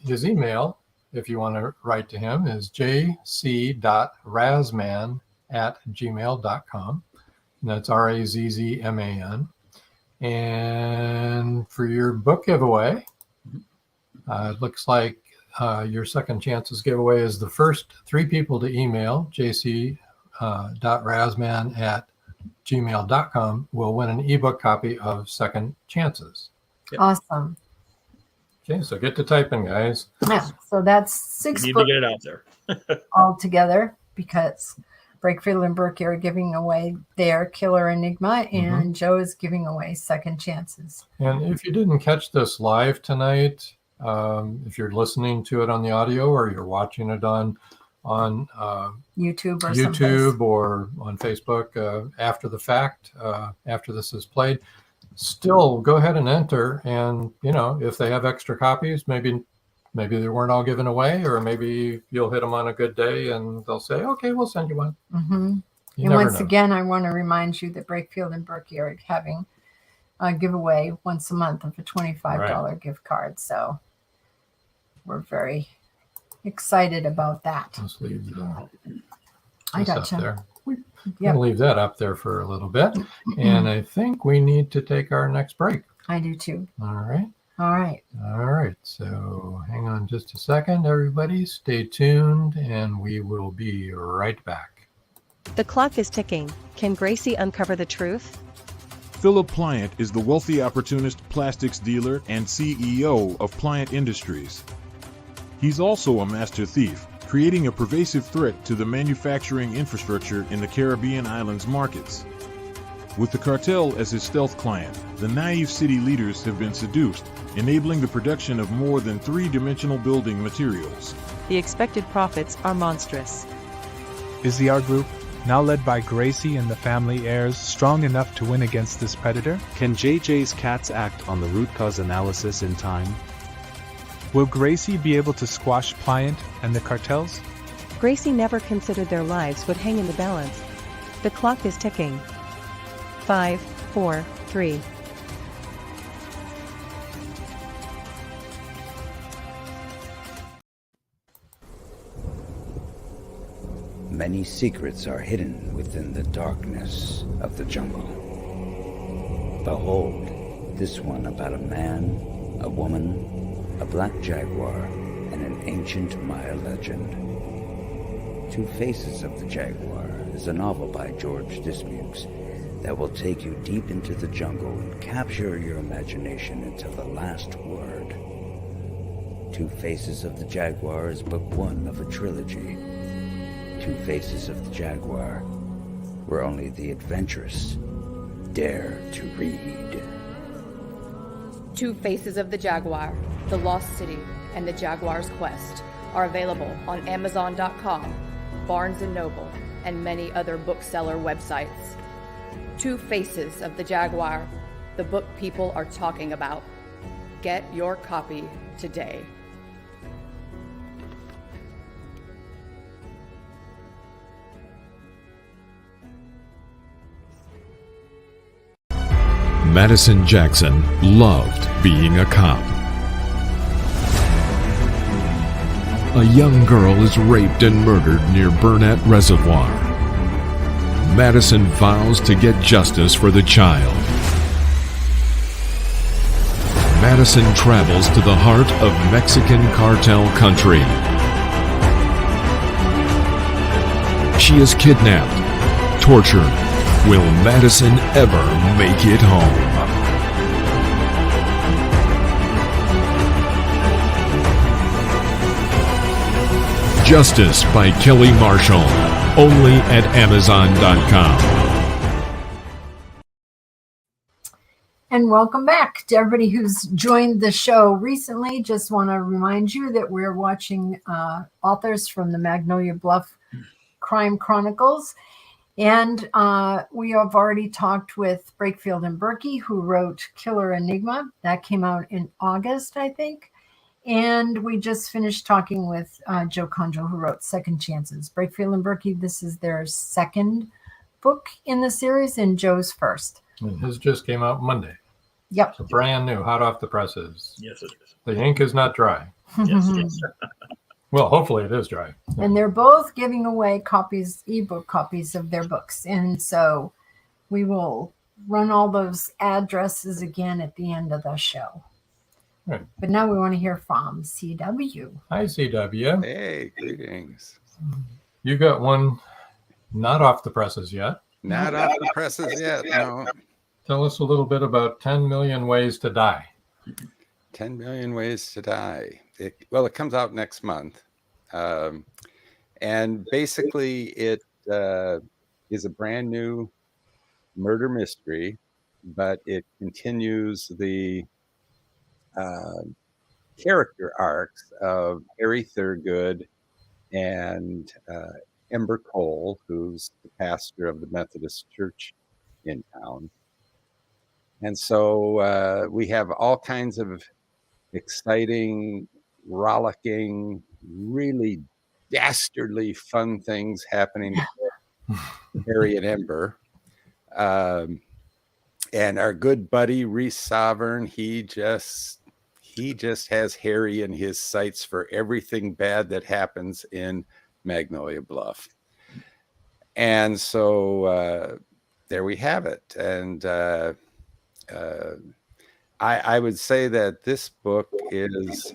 Speaker 2: his email, if you want to write to him, is jc.razzman@gmail.com. And that's RAZZMAN. And for your book giveaway, it looks like your second chances giveaway is the first 3 people to email jc.razzman@gmail.com will win an ebook copy of Second Chances.
Speaker 3: Yep. Awesome.
Speaker 2: Okay, so get to typing, guys.
Speaker 3: Yeah, so that's 6
Speaker 4: need
Speaker 3: books
Speaker 4: to get it out there
Speaker 3: all together, because Brakefield and Burkey are giving away their Killer Enigma, and Joe is giving away Second Chances.
Speaker 2: And if you didn't catch this live tonight, if you're listening to it on the audio or you're watching it on
Speaker 3: YouTube
Speaker 2: or on Facebook after the fact, after this is played, still go ahead and enter. And if they have extra copies, maybe they weren't all given away, or maybe you'll hit them on a good day and they'll say, "Okay, we'll send you one."
Speaker 3: And once again, I want to remind you that Brakefield and Burkey are having a giveaway once a month of a $25 gift card. So we're very excited about that.
Speaker 2: Let's leave
Speaker 3: I gotcha.
Speaker 2: There. We're going to leave that up there for a little bit. And I think we need to take our next break.
Speaker 3: I do too.
Speaker 2: All right.
Speaker 3: All right.
Speaker 2: All right. So hang on just a second, everybody. Stay tuned, and we will be right back.
Speaker 10: The clock is ticking. Can Gracie uncover the truth?
Speaker 11: Philip Pliant is the wealthy opportunist plastics dealer and CEO of Pliant Industries. He's also a master thief, creating a pervasive threat to the manufacturing infrastructure in the Caribbean islands markets. With the cartel as his stealth client, the naive city leaders have been seduced, enabling the production of more than 3-dimensional building materials.
Speaker 10: The expected profits are monstrous.
Speaker 12: Is the art group, now led by Gracie and the family heirs, strong enough to win against this predator?
Speaker 13: Can JJ's cats act on the root cause analysis in time?
Speaker 12: Will Gracie be able to squash Pliant and the cartels?
Speaker 10: Gracie never considered their lives would hang in the balance. The clock is ticking. 5, 4, 3.
Speaker 14: Many secrets are hidden within the darkness of the jungle. Behold, this one about a man, a woman, a black jaguar, and an ancient Maya legend. Two Faces of the Jaguar is a novel by George Dismukes that will take you deep into the jungle and capture your imagination until the last word. Two Faces of the Jaguar is book 1 of a trilogy. Two Faces of the Jaguar, where only the adventurous dare to read.
Speaker 15: Two Faces of the Jaguar, The Lost City, and The Jaguar's Quest are available on Amazon.com, Barnes & Noble, and many other bookseller websites. Two Faces of the Jaguar, the book people are talking about. Get your copy today.
Speaker 8: Madison Jackson loved being a cop. A young girl is raped and murdered near Burnett Reservoir. Madison vows to get justice for the child. Madison travels to the heart of Mexican cartel country. She is kidnapped, tortured. Will Madison ever make it home? Justice by Kelly Marshall, only at Amazon.com.
Speaker 3: And welcome back to everybody who's joined the show recently. Just want to remind you that we're watching authors from the Magnolia Bluff Crime Chronicles. And we have already talked with Brakefield and Burkey, who wrote Killer Enigma. That came out in August, I think. And we just finished talking with Joe Congel, who wrote Second Chances. Brakefield and Burkey, this is their second book in the series, and Joe's first.
Speaker 2: And his just came out Monday.
Speaker 3: Yep.
Speaker 2: So brand new, hot off the presses.
Speaker 4: Yes, it is.
Speaker 2: The ink is not dry.
Speaker 4: Yes, it is.
Speaker 2: Well, hopefully it is dry.
Speaker 3: And they're both giving away copies, ebook copies of their books. And so we will run all those addresses again at the end of the show.
Speaker 2: Right.
Speaker 3: But now we want to hear from CW.
Speaker 2: Hi, CW.
Speaker 7: Hey, greetings.
Speaker 2: You got one not off the presses yet.
Speaker 7: Not off the presses yet, no.
Speaker 2: Tell us a little bit about 10 Million Ways to Die.
Speaker 7: 10 Million Ways to Die. It comes out next month. And basically it is a brand new murder mystery, but it continues the character arcs of Harry Thurgood and Ember Cole, who's the pastor of the Methodist Church in town. And so we have all kinds of exciting, rollicking, really dastardly fun things happening to Harry and Ember. And our good buddy Reese Sovereign, he just has Harry in his sights for everything bad that happens in Magnolia Bluff. And so there we have it. And I would say that this book is,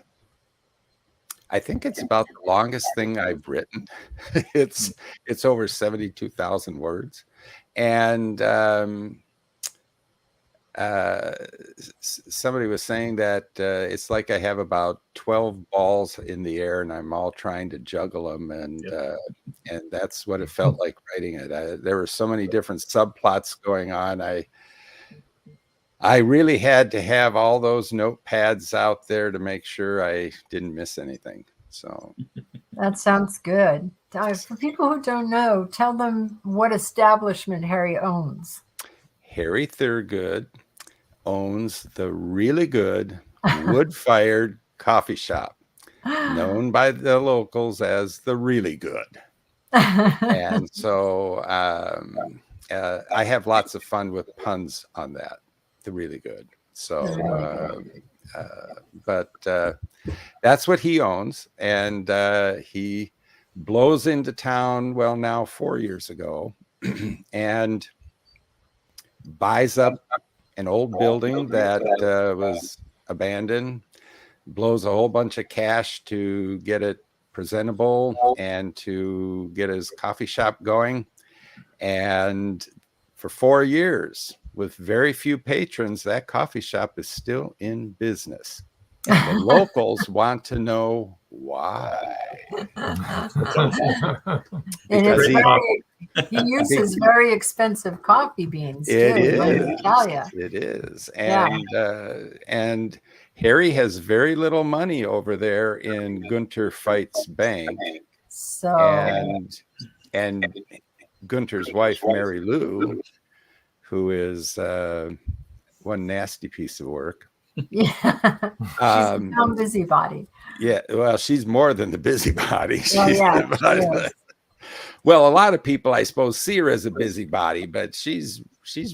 Speaker 7: I think it's about the longest thing I've written. It's over 72,000 words. And somebody was saying that it's like I have about 12 balls in the air and I'm all trying to juggle them. And that's what it felt like writing it. There were so many different subplots going on. I really had to have all those notepads out there to make sure I didn't miss anything. So
Speaker 3: that sounds good. For people who don't know, tell them what establishment Harry owns.
Speaker 7: Harry Thurgood owns the really good wood-fired coffee shop, known by the locals as the Really Good. And so I have lots of fun with puns on that. The Really Good. So, but that's what he owns, and he blows into town. Well, now 4 years ago, and buys up an old building that was abandoned. Blows a whole bunch of cash to get it presentable and to get his coffee shop going, and for 4 years. With very few patrons, that coffee shop is still in business. And the locals want to know why.
Speaker 3: Because he uses very expensive coffee beans.
Speaker 7: It
Speaker 3: too,
Speaker 7: is.
Speaker 3: Italia.
Speaker 7: It is.
Speaker 3: Yeah.
Speaker 7: And Harry has very little money over there in Gunter Feit's bank.
Speaker 3: So
Speaker 7: and Gunter's wife, Mary Lou, who is one nasty piece of work.
Speaker 3: Yeah, she's a dumb busybody.
Speaker 7: Yeah, well, she's more than the busybody.
Speaker 3: Well,
Speaker 7: well, a lot of people, I suppose, see her as a busybody, but she's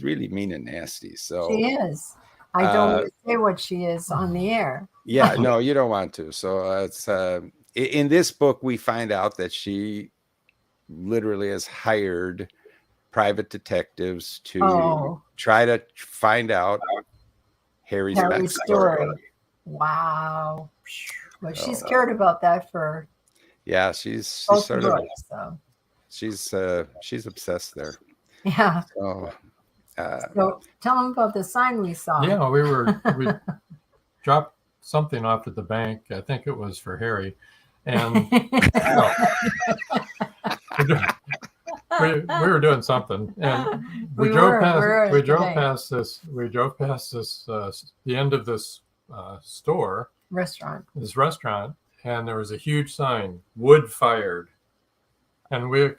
Speaker 7: really mean and nasty. So
Speaker 3: she is. I don't want to say what she is on the air.
Speaker 7: Yeah, no, you don't want to. So it's in this book, we find out that she literally has hired private detectives to try to find out Harry's backstory.
Speaker 3: Wow. Well, she's cared about that for.
Speaker 7: Yeah, she's sort of. She's obsessed there.
Speaker 3: Yeah.
Speaker 7: So
Speaker 3: tell them about the sign we saw.
Speaker 2: Yeah, we dropped something off at the bank. I think it was for Harry, and we were doing something, and we drove past this. The end of this restaurant, and there was a huge sign, wood fired, and we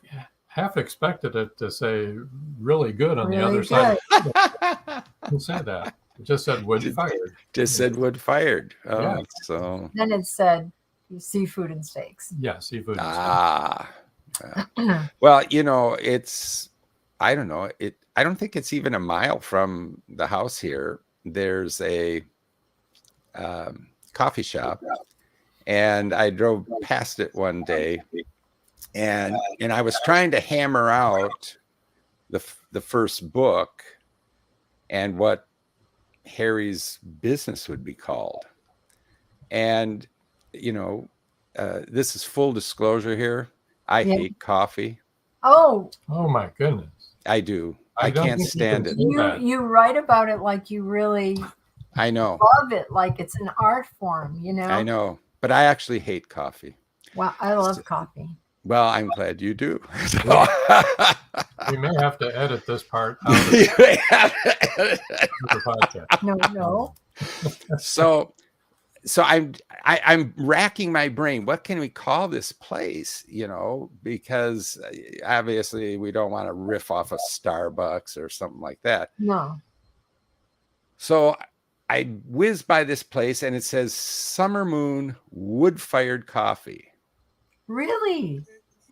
Speaker 2: half expected it to say really good on the other side. It didn't say that. It just said wood fired.
Speaker 7: Just said wood fired. Oh, yeah. So
Speaker 3: then it said seafood and steaks.
Speaker 2: Yeah, seafood and
Speaker 7: steaks. Well, it's, I don't know. I don't think it's even a mile from the house here. There's a coffee shop, and I drove past it one day, and I was trying to hammer out the first book and what Harry's business would be called. And this is full disclosure here. I hate coffee.
Speaker 3: Oh
Speaker 2: my goodness.
Speaker 7: I do. I can't stand it.
Speaker 3: You write about it like you really
Speaker 7: I know.
Speaker 3: Love it like it's an art form,
Speaker 7: I know. But I actually hate coffee.
Speaker 3: Well, I love coffee.
Speaker 7: Well, I'm glad you do.
Speaker 2: We may have to edit this part out of the podcast.
Speaker 3: No.
Speaker 7: So I'm racking my brain. What can we call this place? Because obviously we don't want to riff off of Starbucks or something like that.
Speaker 3: No.
Speaker 7: So I whiz by this place, and it says Summer Moon Wood-Fired Coffee.
Speaker 3: Really?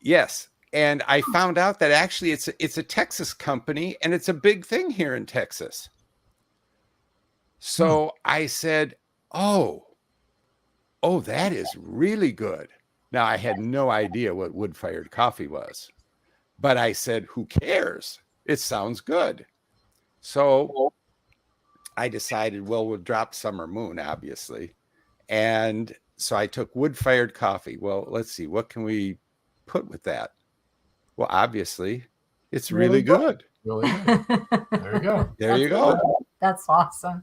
Speaker 7: Yes. And I found out that actually it's a Texas company, and it's a big thing here in Texas. So I said, oh, that is really good. Now, I had no idea what wood-fired coffee was, but I said, who cares? It sounds good. So I decided, well, we'll drop Summer Moon, obviously. And so I took wood-fired coffee. Well, let's see, what can we put with that? Well, obviously, it's really good.
Speaker 2: Really good. There you go.
Speaker 7: There you go.
Speaker 3: That's awesome.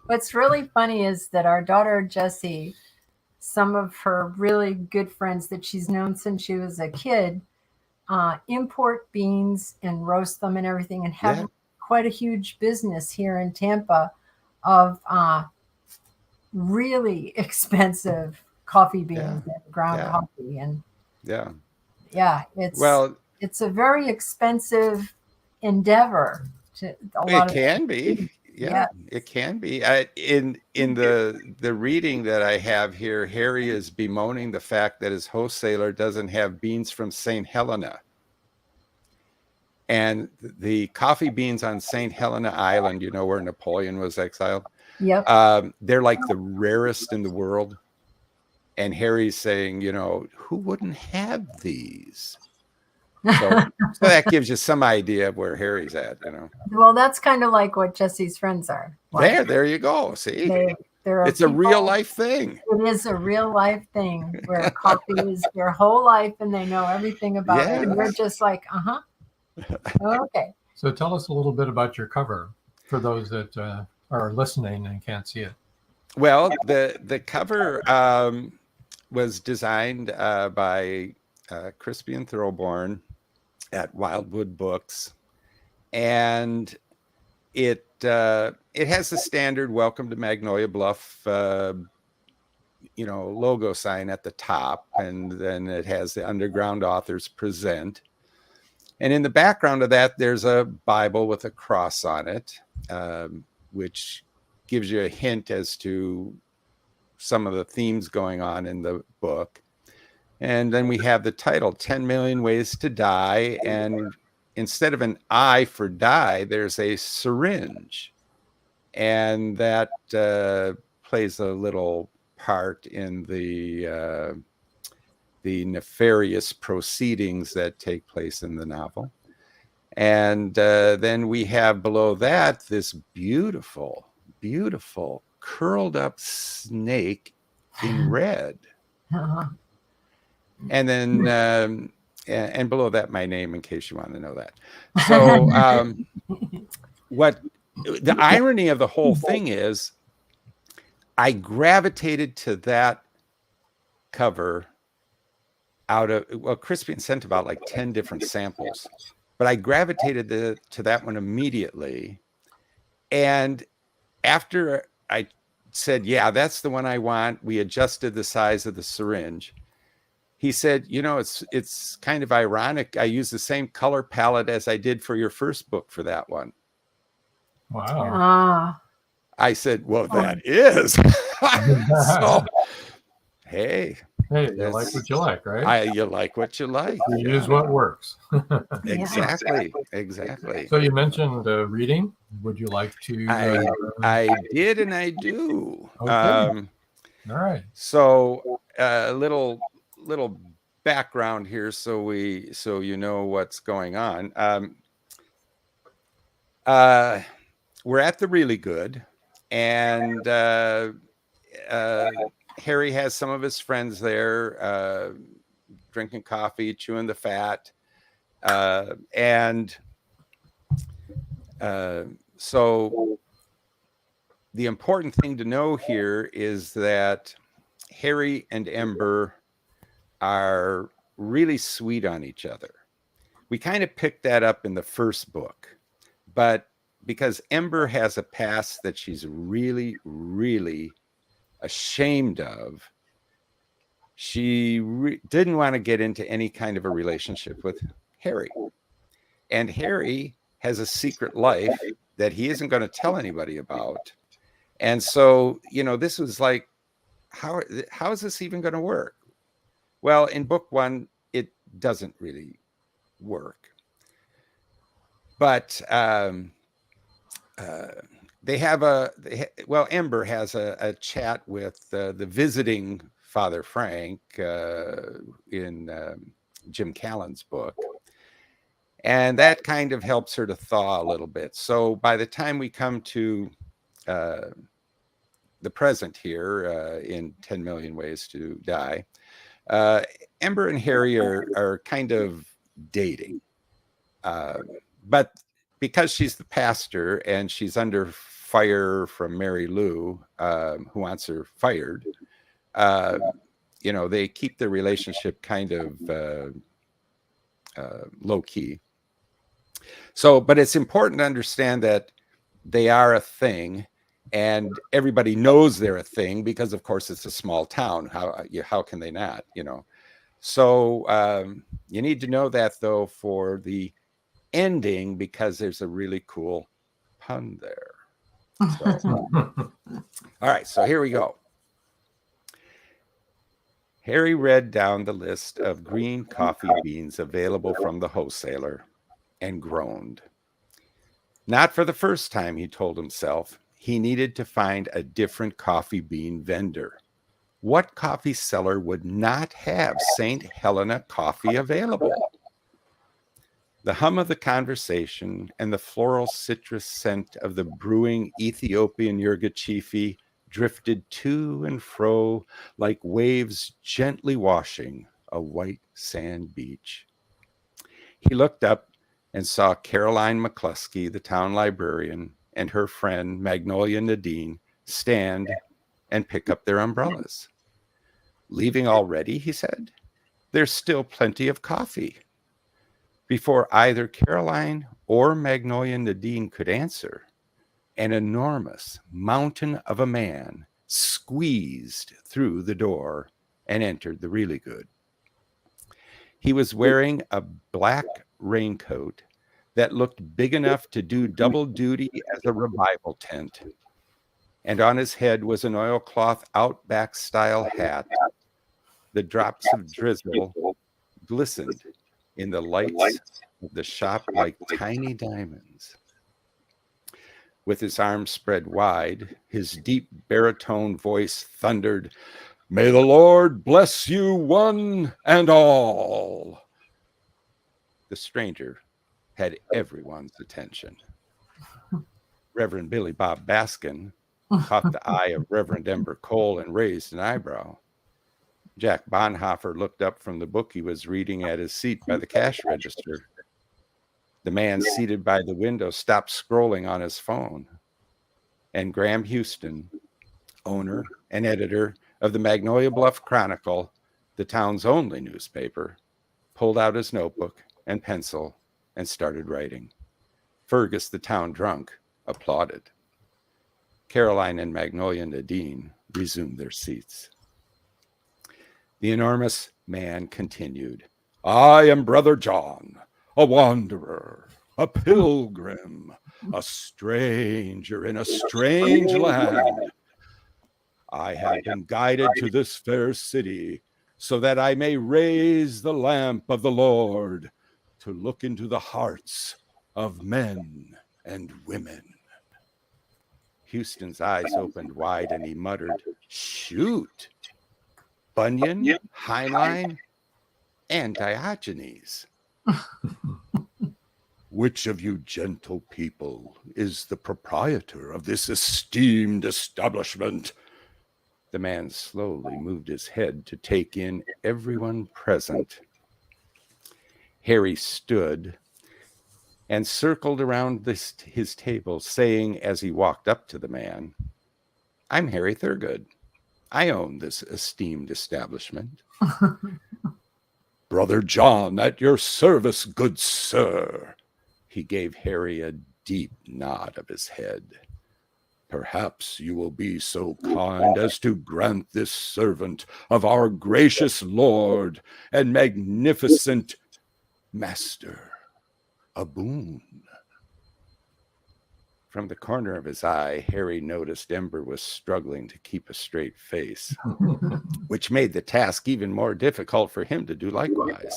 Speaker 3: What's really funny is that our daughter, Jessie, some of her really good friends that she's known since she was a kid, import beans and roast them and everything, and have quite a huge business here in Tampa of really expensive coffee beans and ground coffee. And it's a very expensive endeavor. It
Speaker 7: can be. Yeah, it can be. In the reading that I have here, Harry is bemoaning the fact that his wholesaler doesn't have beans from St. Helena. And the coffee beans on St. Helena Island, where Napoleon was exiled.
Speaker 3: Yep.
Speaker 7: They're like the rarest in the world. And Harry's saying, who wouldn't have these? So that gives you some idea of where Harry's at,
Speaker 3: Well, that's kind of like what Jesse's friends are.
Speaker 7: Like, there you go. See, it's a real life thing.
Speaker 3: It is a real life thing where coffee is their whole life and they know everything about it. And we're just like, okay.
Speaker 2: So tell us a little bit about your cover for those that are listening and can't see it.
Speaker 7: Well, the cover was designed by Crispian Thoroughborn at Wildwood Books, and it has the standard "Welcome to Magnolia Bluff" logo sign at the top, and then it has the Underground Authors Present. And in the background of that, there's a Bible with a cross on it, which gives you a hint as to some of the themes going on in the book. And then we have the title, 10 Million Ways to Die. And instead of an I for die, there's a syringe. And that plays a little part in the nefarious proceedings that take place in the novel. And then we have below that this beautiful, beautiful curled up snake in red. And then and below that my name, in case you want to know that. So what the irony of the whole thing is, I gravitated to that cover out of, well, Crispian sent about like 10 different samples, but I gravitated to that one immediately. And after I said, yeah, that's the one I want, we adjusted the size of the syringe. He said, it's kind of ironic. I used the same color palette as I did for your first book for that one.
Speaker 2: Wow.
Speaker 7: I said, well, that is. So, hey,
Speaker 2: you like what you like, right?
Speaker 7: You like what you like.
Speaker 2: You use what works.
Speaker 7: Exactly.
Speaker 2: So you mentioned reading. Would you like to?
Speaker 7: I did, and I do.
Speaker 2: Okay. All right.
Speaker 7: So a little background here, so you know what's going on. We're at the Really Good, and Harry has some of his friends there, drinking coffee, chewing the fat, and so the important thing to know here is that Harry and Ember are really sweet on each other. We kind of picked that up in the first book, but because Ember has a past that she's really, really ashamed of, she didn't want to get into any kind of a relationship with Harry. And Harry has a secret life that he isn't going to tell anybody about. And so, this was like, how is this even going to work? Well, in book one, it doesn't really work. But Ember has a chat with the visiting Father Frank in Jim Callan's book. And that kind of helps her to thaw a little bit. So by the time we come to the present here in 10 Million Ways to Die, Ember and Harry are kind of dating. But because she's the pastor and she's under fire from Mary Lou, who wants her fired, they keep their relationship kind of low key. So, but it's important to understand that they are a thing, and everybody knows they're a thing because, of course, it's a small town. How can they not? So you need to know that, though, for the ending, because there's a really cool pun there. So, all right, so here we go. Harry read down the list of green coffee beans available from the wholesaler and groaned. Not for the first time, he told himself. He needed to find a different coffee bean vendor. What coffee seller would not have St. Helena coffee available? The hum of the conversation and the floral citrus scent of the brewing Ethiopian Yurgachifi drifted to and fro like waves gently washing a white sand beach. He looked up and saw Caroline McCluskey, the town librarian, and her friend Magnolia Nadine stand and pick up their umbrellas. Leaving already, he said. There's still plenty of coffee. Before either Caroline or Magnolia Nadine could answer, an enormous mountain of a man squeezed through the door and entered the Really Good. He was wearing a black raincoat that looked big enough to do double duty as a revival tent, and on his head was an oilcloth Outback-style hat. The drops of drizzle glistened in the lights of the shop like tiny diamonds. With his arms spread wide, his deep baritone voice thundered, "May the Lord bless you one and all." The stranger had everyone's attention. Reverend Billy Bob Baskin caught the eye of Reverend Ember Cole and raised an eyebrow. Jack Bonhoeffer looked up from the book he was reading at his seat by the cash register. The man seated by the window stopped scrolling on his phone. And Graham Houston, owner and editor of the Magnolia Bluff Chronicle, the town's only newspaper, pulled out his notebook and pencil and started writing. Fergus, the town drunk, applauded. Caroline and Magnolia Nadine resumed their seats. The enormous man continued, "I am Brother John, a wanderer, a pilgrim, a stranger in a strange land. I have been guided to this fair city so that I may raise the lamp of the Lord to look into the hearts of men and women." Houston's eyes opened wide and he muttered, "Shoot! Bunyan, Heinlein, and Diogenes." "Which of you gentle people is the proprietor of this esteemed establishment?" The man slowly moved his head to take in everyone present. Harry stood and circled around his table, saying as he walked up to the man, "I'm Harry Thurgood. I own this esteemed establishment." "Brother John, at your service, good sir." He gave Harry a deep nod of his head. "Perhaps you will be so kind as to grant this servant of our gracious Lord and magnificent master a boon." From the corner of his eye, Harry noticed Ember was struggling to keep a straight face, which made the task even more difficult for him to do likewise.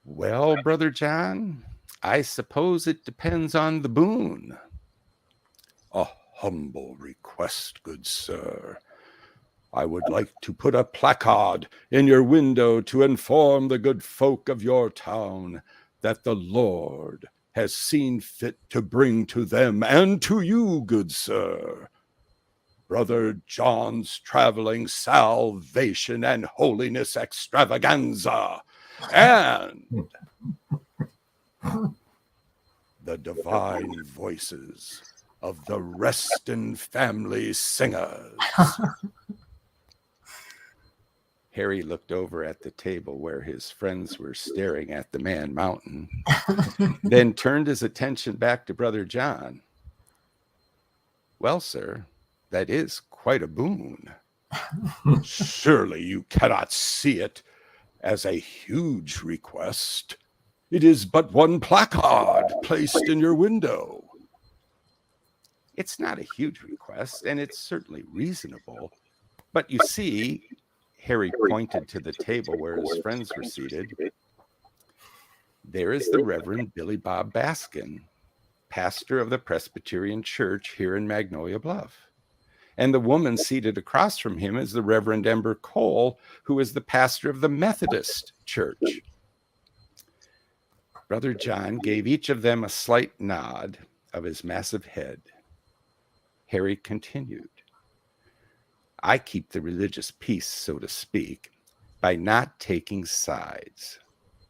Speaker 7: "Well, Brother John, I suppose it depends on the boon." "A humble request, good sir. I would like to put a placard in your window to inform the good folk of your town that the Lord has seen fit to bring to them and to you, good sir, Brother John's traveling salvation and holiness extravaganza, and the divine voices of the Reston family singers." Harry looked over at the table where his friends were staring at the Man Mountain, then turned his attention back to Brother John. "Well, sir, that is quite a boon." "Surely you cannot see it as a huge request. It is but one placard placed in your window." "It's not a huge request, and it's certainly reasonable. But you see," Harry pointed to the table where his friends were seated, "there is the Reverend Billy Bob Baskin, pastor of the Presbyterian Church here in Magnolia Bluff. And the woman seated across from him is the Reverend Ember Cole, who is the pastor of the Methodist Church." Brother John gave each of them a slight nod of his massive head. Harry continued, "I keep the religious peace, so to speak, by not taking sides.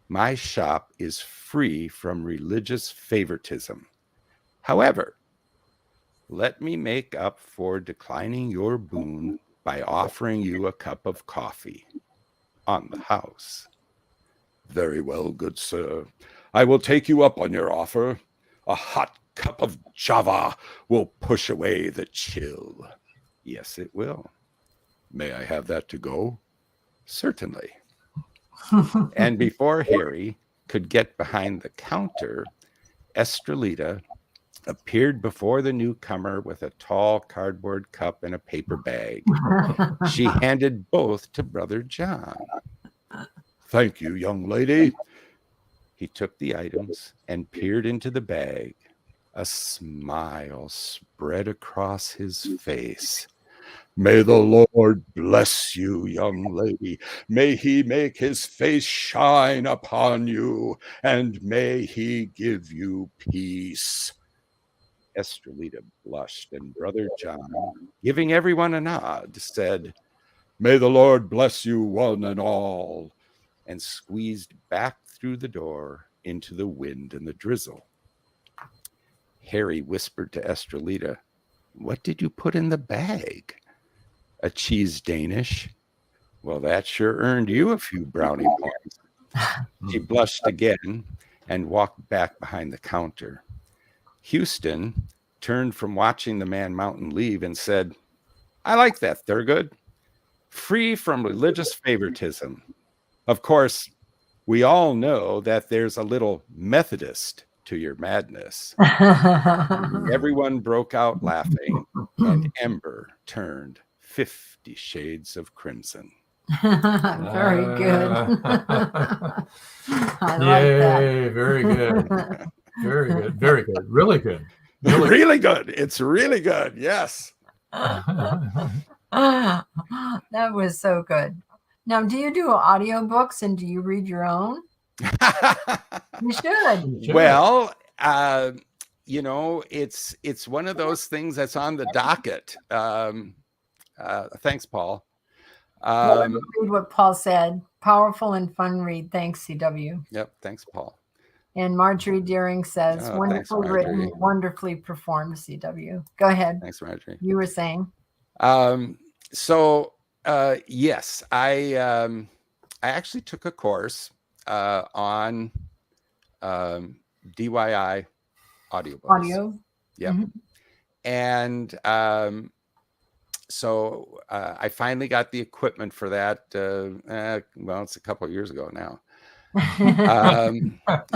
Speaker 7: My shop is free from religious favoritism. However, let me make up for declining your boon by offering you a cup of coffee on the house. Very well, good sir. I will take you up on your offer. A hot cup of Java will push away the chill. Yes, it will. May I have that to go? Certainly. And before Harry could get behind the counter, Estrelita appeared before the newcomer with a tall cardboard cup and a paper bag. She handed both to Brother John. Thank you, young lady. He took the items and peered into the bag. A smile spread across his face. May the Lord bless you, young lady. May he make his face shine upon you, and may he give you peace. Estrelita blushed, and Brother John, giving everyone a nod, said, May the Lord bless you one and all, and squeezed back through the door into the wind and the drizzle. Harry whispered to Estrelita, What did you put in the bag? A cheese Danish? Well, that sure earned you a few brownie points. She blushed again and walked back behind the counter. Houston turned from watching the Man Mountain leave and said, I like that, Thurgood. Free from religious favoritism. Of course, we all know that there's a little Methodist to your madness. Everyone broke out laughing, and Ember turned 50 shades of crimson.
Speaker 3: Very good. I like
Speaker 2: Yay,
Speaker 3: that.
Speaker 2: very good. Very good. Very good. Really good.
Speaker 7: Really good. It's really good. Yes.
Speaker 3: That was so good. Now, do you do audiobooks and do you read your own? You should.
Speaker 7: Well, you know, it's one of those things that's on the docket. Thanks, Paul.
Speaker 3: Read what Paul said. Powerful and fun read. Thanks, CW.
Speaker 7: Yep. Thanks, Paul.
Speaker 3: And Marjorie Deering says, wonderfully written, wonderfully performed, CW. Go ahead.
Speaker 7: Thanks, Marjorie.
Speaker 3: You were saying?
Speaker 7: Yes, I actually took a course on DIY audiobooks.
Speaker 3: Audio.
Speaker 7: Yep.
Speaker 3: Mm-hmm.
Speaker 7: And so I finally got the equipment for that. Well, it's a couple of years ago now.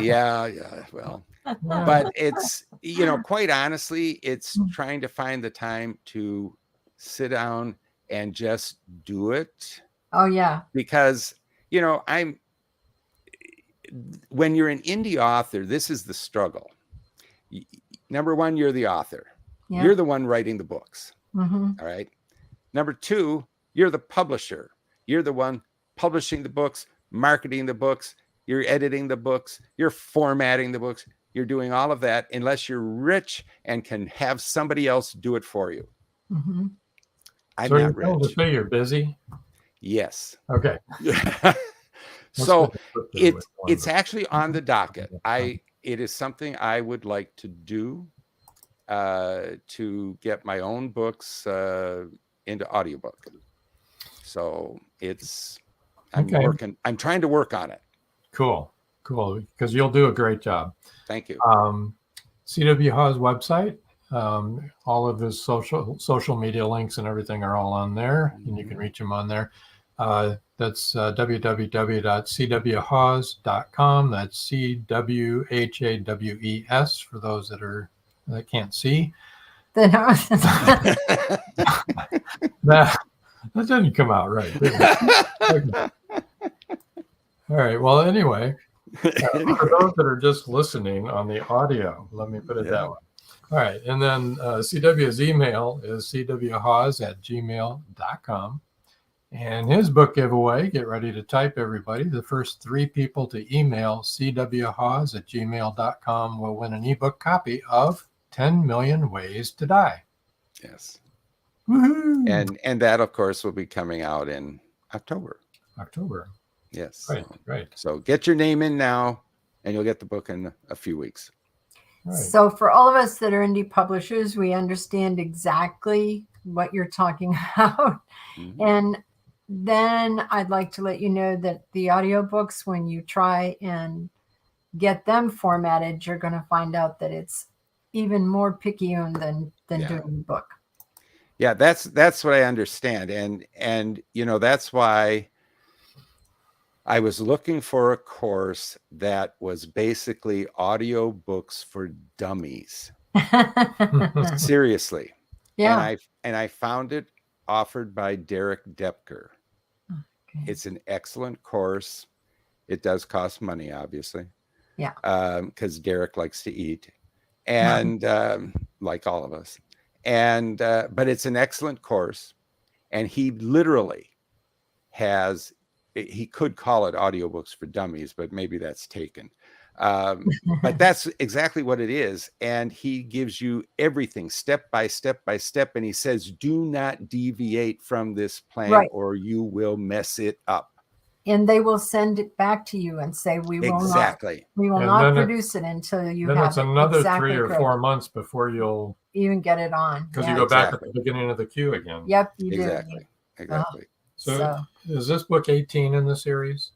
Speaker 7: Yeah. Well, but it's, you know, quite honestly, it's trying to find the time to sit down and just do it.
Speaker 3: Oh, yeah.
Speaker 7: Because, you know, when you're an indie author, this is the struggle. Number one, you're the author. Yeah. You're the one writing the books.
Speaker 3: Mm-hmm.
Speaker 7: All right. Number two, you're the publisher. You're the one publishing the books, marketing the books, you're editing the books, you're formatting the books, you're doing all of that unless you're rich and can have somebody else do it for you.
Speaker 3: Mm-hmm.
Speaker 2: I'm so not rich. To say you're busy?
Speaker 7: Yes.
Speaker 2: Okay.
Speaker 7: So it's actually on the docket. It is something I would like to do to get my own books into audiobook. So I'm trying to work on it.
Speaker 2: Cool. Because you'll do a great job.
Speaker 7: Thank you.
Speaker 2: CW HAWES website. All of his social media links and everything are all on there, and you can reach him on there. That's www.cwhawes.com. That's CWHAWES for those that can't see. That didn't come out right, did it? All right. Well, anyway, for those that are just listening on the audio, let me put it that way. All right. And then CW's email is cwhawes@gmail.com. And his book giveaway, get ready to type, everybody. The first 3 people to email cwhawes@gmail.com will win an ebook copy of 10 Million Ways to Die.
Speaker 7: Yes.
Speaker 2: Woohoo!
Speaker 7: And that, of course, will be coming out in October. Yes.
Speaker 2: Right.
Speaker 7: So get your name in now, and you'll get the book in a few weeks.
Speaker 2: Right.
Speaker 3: So for all of us that are indie publishers, we understand exactly what you're talking about.
Speaker 7: Mhm.
Speaker 3: And then I'd like to let you know that the audiobooks, when you try and get them formatted, you're going to find out that it's even more picayune than
Speaker 7: Yeah.
Speaker 3: doing the book.
Speaker 7: Yeah, that's what I understand. And you know, that's why I was looking for a course that was basically audiobooks for dummies. Seriously.
Speaker 3: Yeah.
Speaker 7: And I found it offered by Derek Depker.
Speaker 3: Okay.
Speaker 7: It's an excellent course. It does cost money, obviously.
Speaker 3: Yeah.
Speaker 7: Because Derek likes to eat, and like all of us. And but it's an excellent course, and he literally has. He could call it audiobooks for dummies, but maybe that's taken. But that's exactly what it is. And he gives you everything step by step by step. And he says, do not deviate from this plan,
Speaker 3: Right.
Speaker 7: or you will mess it up.
Speaker 3: And they will send it back to you and say, we will
Speaker 7: Exactly.
Speaker 3: not produce it until you
Speaker 2: then
Speaker 3: have
Speaker 2: it's another
Speaker 3: exactly
Speaker 2: 3 or
Speaker 3: correct.
Speaker 2: 4 months before you'll
Speaker 3: even get it on.
Speaker 2: because
Speaker 3: Yeah.
Speaker 2: you go back at the beginning of the queue again.
Speaker 3: Yep, you do.
Speaker 7: Exactly. Exactly.
Speaker 2: So is this book 18 in the series?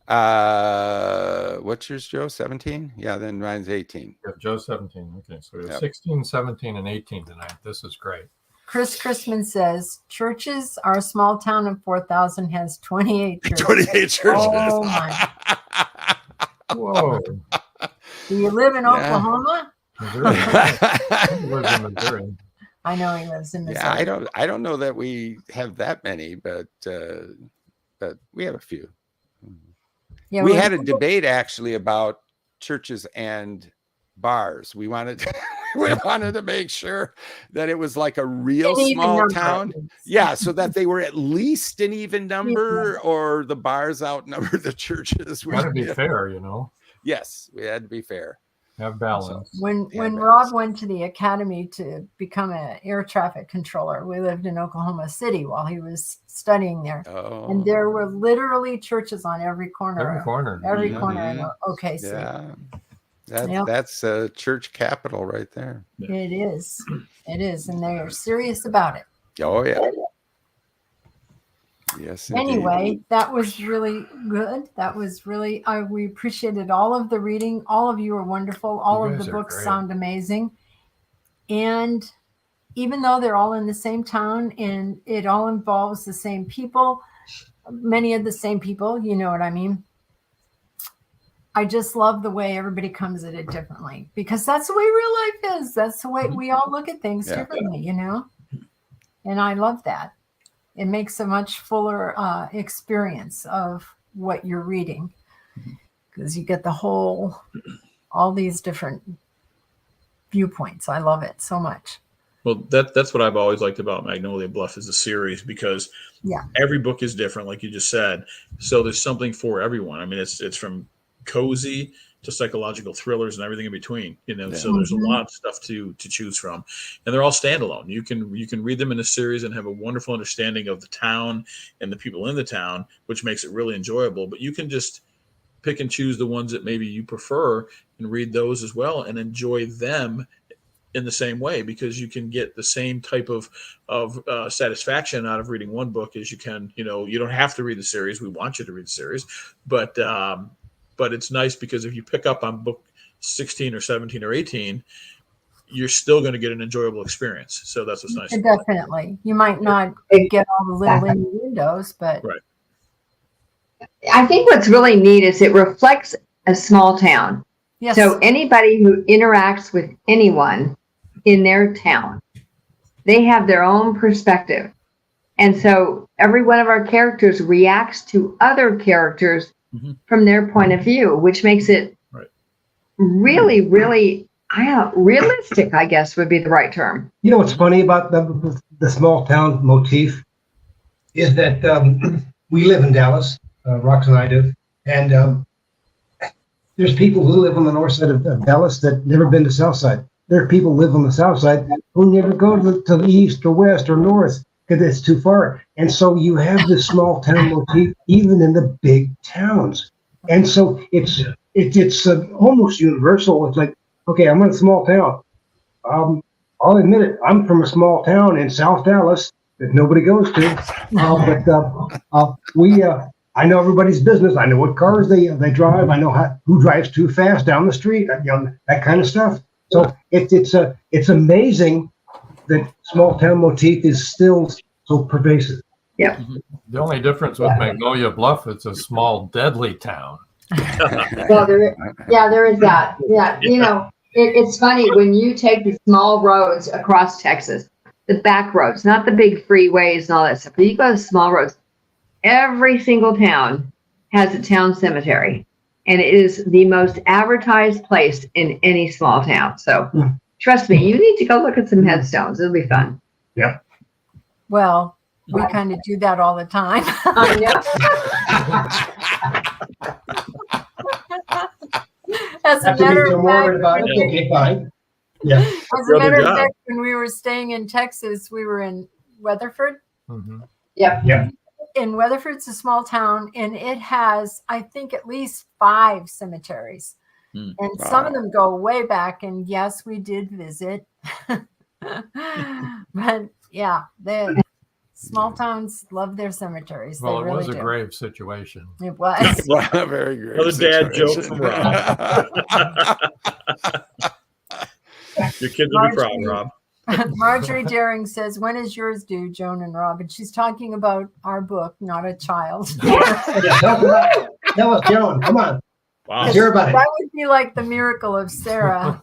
Speaker 7: What's yours, Joe? 17? Yeah, then mine's 18.
Speaker 2: Yeah, Joe 17. Okay, so we have
Speaker 7: Yep.
Speaker 2: 16, 17, and 18 tonight. This is great.
Speaker 3: Chris Chrisman says, churches, our small town of 4,000 has 28 churches.
Speaker 7: 28 churches.
Speaker 3: Oh, my.
Speaker 2: Whoa.
Speaker 3: Do you live in
Speaker 7: Yeah.
Speaker 3: Oklahoma?
Speaker 2: Missouri. He lives in Missouri.
Speaker 3: I know he lives in Missouri.
Speaker 7: Yeah, I don't know that we have that many, but we have a few.
Speaker 3: Yeah,
Speaker 7: we had a debate actually about churches and bars. We wanted to make sure that it was like a real small town. Yeah, so that they were at least an even number, or the bars outnumber the churches.
Speaker 2: Got to be fair, you know.
Speaker 7: Yes, we had to be fair.
Speaker 2: Have balance.
Speaker 3: When Rob went to the academy to become an air traffic controller, we lived in Oklahoma City while he was studying there.
Speaker 7: Oh.
Speaker 3: And there were literally churches on every corner.
Speaker 2: Every corner.
Speaker 3: Every
Speaker 7: Mhm.
Speaker 3: corner in OKC.
Speaker 7: Yeah.
Speaker 3: Yep.
Speaker 7: That's a church capital right there.
Speaker 3: It is. It is. And they are serious about it.
Speaker 7: Oh, yeah. Yes. Indeed.
Speaker 3: Anyway, that was really good. That was really, we appreciated all of the reading. All of you are wonderful. All of the books sound amazing. And even though they're all in the same town and it all involves the same people, many of the same people, you know what I mean? I just love the way everybody comes at it differently, because that's the way real life is. That's the way we all look at things differently, you know? And I love that. It makes a much fuller experience of what you're reading, because you get all these different viewpoints. I love it so much.
Speaker 4: Well, that's what I've always liked about Magnolia Bluff as a series, because every book is different, like you just said. So there's something for everyone. I mean, it's from cozy to psychological thrillers and everything in between, you know. So there's a lot of stuff to choose from, and they're all standalone. You can read them in a series and have a wonderful understanding of the town and the people in the town, which makes it really enjoyable. But you can just pick and choose the ones that maybe you prefer and read those as well and enjoy them in the same way, because you can get the same type of satisfaction out of reading one book as you can, you know. You don't have to read the series. We want you to read the series, but it's nice because if you pick up on book 16 or 17 or 18, you're still going to get an enjoyable experience. So that's what's nice.
Speaker 3: Definitely. You might not get all the little innuendos, but
Speaker 4: right.
Speaker 5: I think what's really neat is it reflects a small town.
Speaker 3: Yes.
Speaker 5: So anybody who interacts with anyone in their town, they have their own perspective. And so every one of our characters reacts to other characters from their point of view, which makes it really, really realistic, I guess would be the right term.
Speaker 6: You know what's funny about the small town motif is that we live in Dallas, Rox and I do, and there's people who live on the north side of Dallas that never been to the south side. There are people who live on the south side who never go to the east or west or north because it's too far. And so you have this small town motif even in the big towns. And so it's almost universal. It's like Okay, I'm in a small town. I'll admit it. I'm from a small town in South Dallas that nobody goes to. I know everybody's business. I know what cars they drive. I know who drives too fast down the street. That kind of stuff. So it's amazing that small town motif is still so pervasive.
Speaker 5: Yep.
Speaker 2: The only difference with Magnolia Bluff, it's a small, deadly town.
Speaker 5: Well, there is that. Yeah, you know, it's funny when you take the small roads across Texas, the back roads, not the big freeways and all that stuff, but you go to small roads. Every single town has a town cemetery, and it is the most advertised place in any small town. So trust me, you need to go look at some headstones. It'll be fun.
Speaker 6: Yeah.
Speaker 3: Well, we kind of do that all the time. As a matter of fact, when we were staying in Texas, we were in Weatherford.
Speaker 6: Mm-hmm. Yep.
Speaker 3: And Weatherford's a small town, and it has, I think, at least 5 cemeteries. And some of them go way back. And yes, we did visit. But yeah, small towns love their cemeteries.
Speaker 2: Well,
Speaker 3: they really
Speaker 2: was a
Speaker 3: do.
Speaker 2: grave situation.
Speaker 3: It was.
Speaker 7: A very grave
Speaker 4: Another dad
Speaker 7: situation.
Speaker 4: joke from Rob. Your kids will be proud, Rob.
Speaker 3: Marjorie Daring says, when is yours due, Joan and Rob? And she's talking about our book, not a child.
Speaker 6: Tell us, Joan. Come on.
Speaker 4: Wow.
Speaker 6: Let's hear about it.
Speaker 3: That would be like the miracle of Sarah.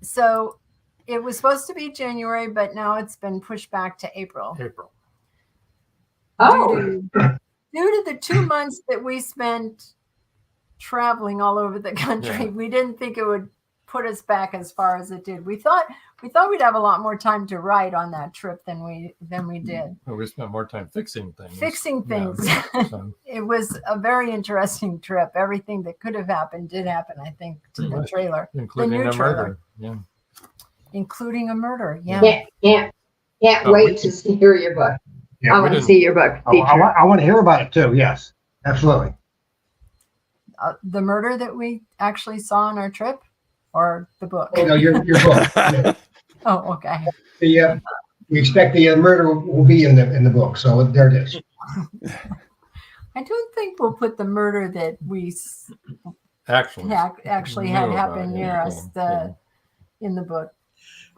Speaker 3: So it was supposed to be January, but now it's been pushed back to April.
Speaker 5: Oh.
Speaker 3: Due to the 2 months that we spent traveling all over the country, we didn't think it would put us back as far as it did. We thought we'd have a lot more time to write on that trip than we did.
Speaker 2: Well, we spent more time fixing things.
Speaker 3: Yeah,
Speaker 2: so.
Speaker 3: It was a very interesting trip. Everything that could have happened did happen, I think, to the trailer.
Speaker 2: Including a murder. Yeah.
Speaker 3: Including a murder. Yeah.
Speaker 5: Can't wait to hear your book.
Speaker 6: Yeah,
Speaker 5: I want to see your book.
Speaker 6: I want to hear about it too. Yes, absolutely.
Speaker 3: The murder that we actually saw on our trip, or the book?
Speaker 6: No, your book. Yeah.
Speaker 3: Oh, okay.
Speaker 6: We expect the murder will be in the book, so there it is.
Speaker 3: I don't think we'll put the murder that we actually had happen near us in the book.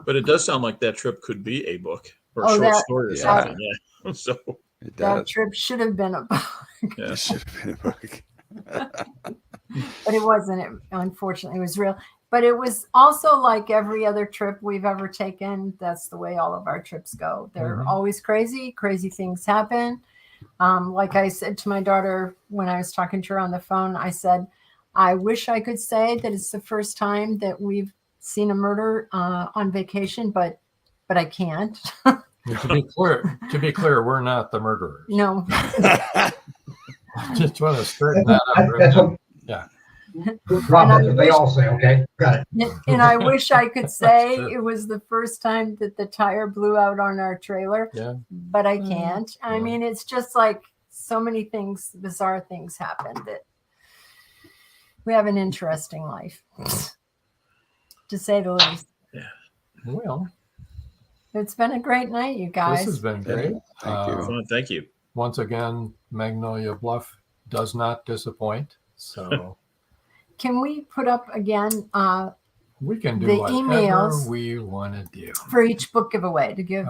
Speaker 4: But it does sound like that trip could be a book or a short story or something. Yeah. So
Speaker 3: that trip should have been a book.
Speaker 4: Yeah,
Speaker 7: should have been a book.
Speaker 3: But it wasn't. Unfortunately, it was real. But it was also like every other trip we've ever taken. That's the way all of our trips go. They're always crazy. Crazy things happen. Like I said to my daughter when I was talking to her on the phone, I said, I wish I could say that it's the first time that we've seen a murder on vacation, but I can't.
Speaker 6: To be clear, we're not the murderers.
Speaker 3: No.
Speaker 6: Just want to straighten that out. Yeah. Rob, they all say, okay, got it.
Speaker 3: And I wish I could say it was the first time that the tire blew out on our trailer, but I can't. I mean, it's just like so many things, bizarre things happen that we have an interesting life, to say the least.
Speaker 6: Yeah. Well,
Speaker 3: it's been a great night, you guys.
Speaker 6: This has been great.
Speaker 4: Thank you.
Speaker 6: Once again, Magnolia Bluff does not disappoint. So
Speaker 3: can we put up again
Speaker 6: we can do
Speaker 3: the
Speaker 6: whatever
Speaker 3: emails
Speaker 6: we want to do
Speaker 3: for each book giveaway to give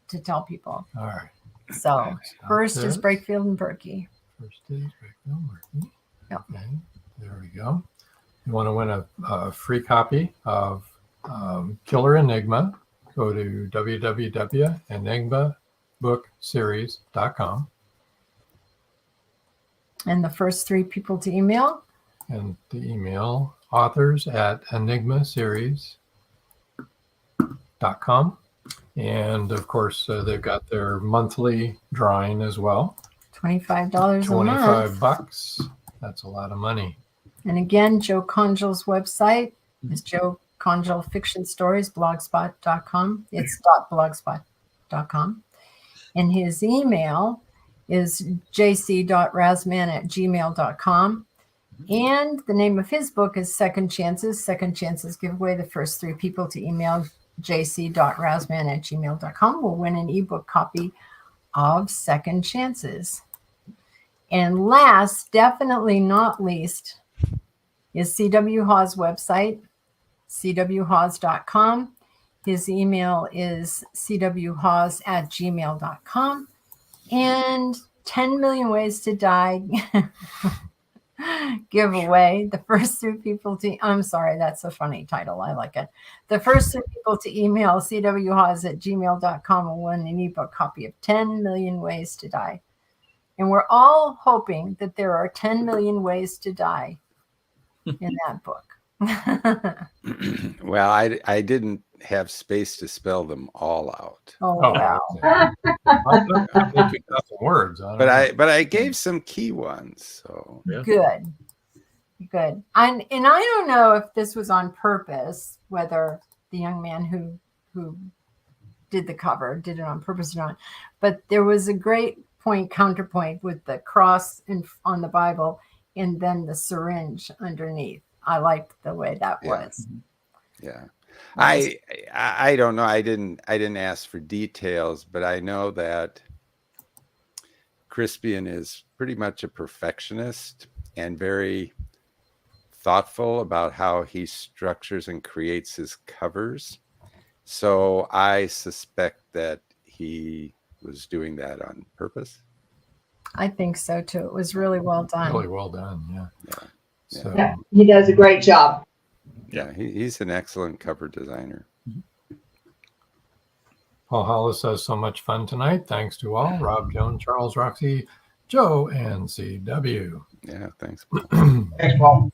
Speaker 3: to tell people.
Speaker 6: All right.
Speaker 3: So first is Brakefield and Berkey.
Speaker 6: First is Brakefield and Berkey. Yep. Okay. There we go. You want to win a free copy of Killer Enigma, go to www.enigmabookseries.com.
Speaker 3: And the first 3 people to email?
Speaker 6: And the email authors@enigmaseries.com. And of course, they've got their monthly drawing as well.
Speaker 3: $25 a month.
Speaker 6: $25. That's a lot of money.
Speaker 3: And again, Joe Congel's website is Joe Congel Fiction Stories, blogspot.com. It's .blogspot.com. And his email is jc.razzman@gmail.com. And the name of his book is Second Chances. Second Chances giveaway. The first 3 people to email jc.razzman@gmail.com will win an ebook copy of Second Chances. And last, definitely not least, is C.W. Hawes' website, cwhawes.com. His email is cwhawes@gmail.com. And 10 Million Ways to Die giveaway. The first 3 people to, I'm sorry, that's a funny title. I like it. The first 3 people to email cwhawes@gmail.com will win an ebook copy of 10 Million Ways to Die. And we're all hoping that there are 10 million ways to die in that book.
Speaker 7: Well, I didn't have space to spell them all out.
Speaker 3: Oh, wow.
Speaker 2: 2,000 words.
Speaker 7: But I gave some key ones. So
Speaker 3: Good. And I don't know if this was on purpose, whether the young man who did the cover did it on purpose or not. But there was a great counterpoint with the cross on the Bible and then the syringe underneath. I liked the way that was.
Speaker 7: Yeah. I don't know. I didn't ask for details, but I know that Crispian is pretty much a perfectionist and very thoughtful about how he structures and creates his covers. So I suspect that he was doing that on purpose.
Speaker 3: I think so too. It was really well done.
Speaker 2: Really well done. Yeah. So,
Speaker 5: yeah, he does a great job.
Speaker 7: Yeah, he's an excellent cover designer.
Speaker 2: Paul Hollis says, so much fun tonight. Thanks to all. Rob, Joan, Charles, Roxy, Joe, and CW.
Speaker 7: Yeah, thanks.
Speaker 6: Thanks, Paul.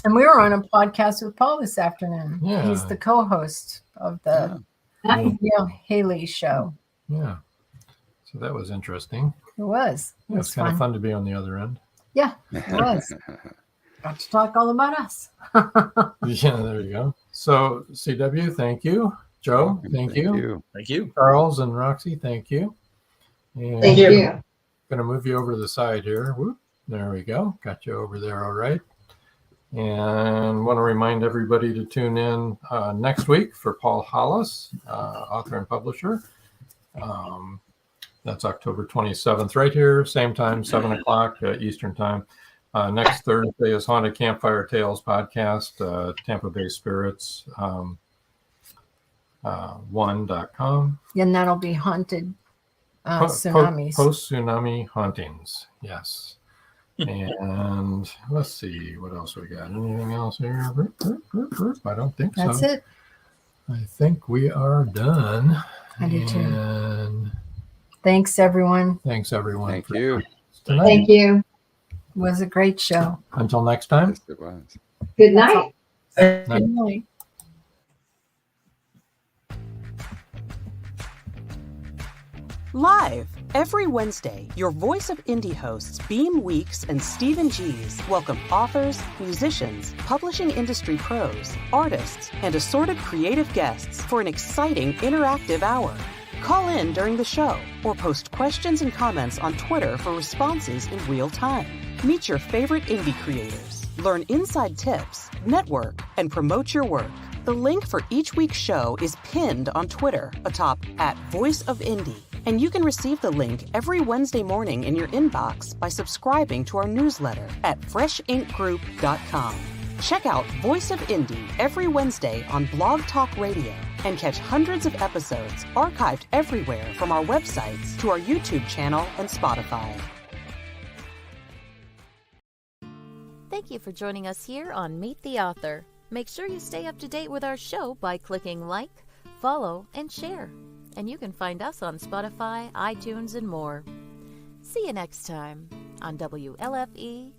Speaker 3: And we were on a podcast with Paul this afternoon.
Speaker 2: Yeah.
Speaker 3: He's the co-host of the Haley show.
Speaker 2: Yeah. So that was interesting.
Speaker 3: It was.
Speaker 2: It was kind of fun to be on the other end.
Speaker 3: Yeah, it was. Got to talk all about us.
Speaker 2: Yeah, there you go. So, CW, thank you. Joe, thank you.
Speaker 4: Thank you.
Speaker 2: Charles and Roxy, thank you. And
Speaker 5: Thank you.
Speaker 2: Going to move you over to the side here. Whoop, there we go. Got you over there. All right. And want to remind everybody to tune in next week for Paul Hollis, author and publisher. That's October 27th, right here, same time, 7 o'clock Eastern time. Next Thursday is Haunted Campfire Tales podcast, Tampa Bay Spirits, 1.com.
Speaker 3: And that'll be haunted tsunamis.
Speaker 2: Post-tsunami hauntings, yes. And let's see, what else we got? Anything else here? I don't think so.
Speaker 3: That's it.
Speaker 2: I think we are done.
Speaker 3: I do too.
Speaker 2: And
Speaker 3: thanks, everyone.
Speaker 2: thanks, everyone.
Speaker 7: Thank you.
Speaker 2: Tonight.
Speaker 5: Thank you.
Speaker 3: It was a great show.
Speaker 2: Until next time.
Speaker 7: Yes, it was.
Speaker 5: Good night.
Speaker 3: Good night.
Speaker 16: Live every Wednesday, your Voice of Indie hosts Beam Weeks and Stephen G's welcome authors, musicians, publishing industry pros, artists, and assorted creative guests for an exciting interactive hour. Call in during the show or post questions and comments on Twitter for responses in real time. Meet your favorite indie creators, learn inside tips, network, and promote your work. The link for each week's show is pinned on Twitter atop @VoiceOfIndie. And you can receive the link every Wednesday morning in your inbox by subscribing to our newsletter at freshinkgroup.com. Check out Voice of Indie every Wednesday on Blog Talk Radio and catch hundreds of episodes archived everywhere from our websites to our YouTube channel and Spotify.
Speaker 1: Thank you for joining us here on Meet the Author. Make sure you stay up to date with our show by clicking like, follow, and share. And you can find us on Spotify, iTunes, and more. See you next time on WLFE-DV.com.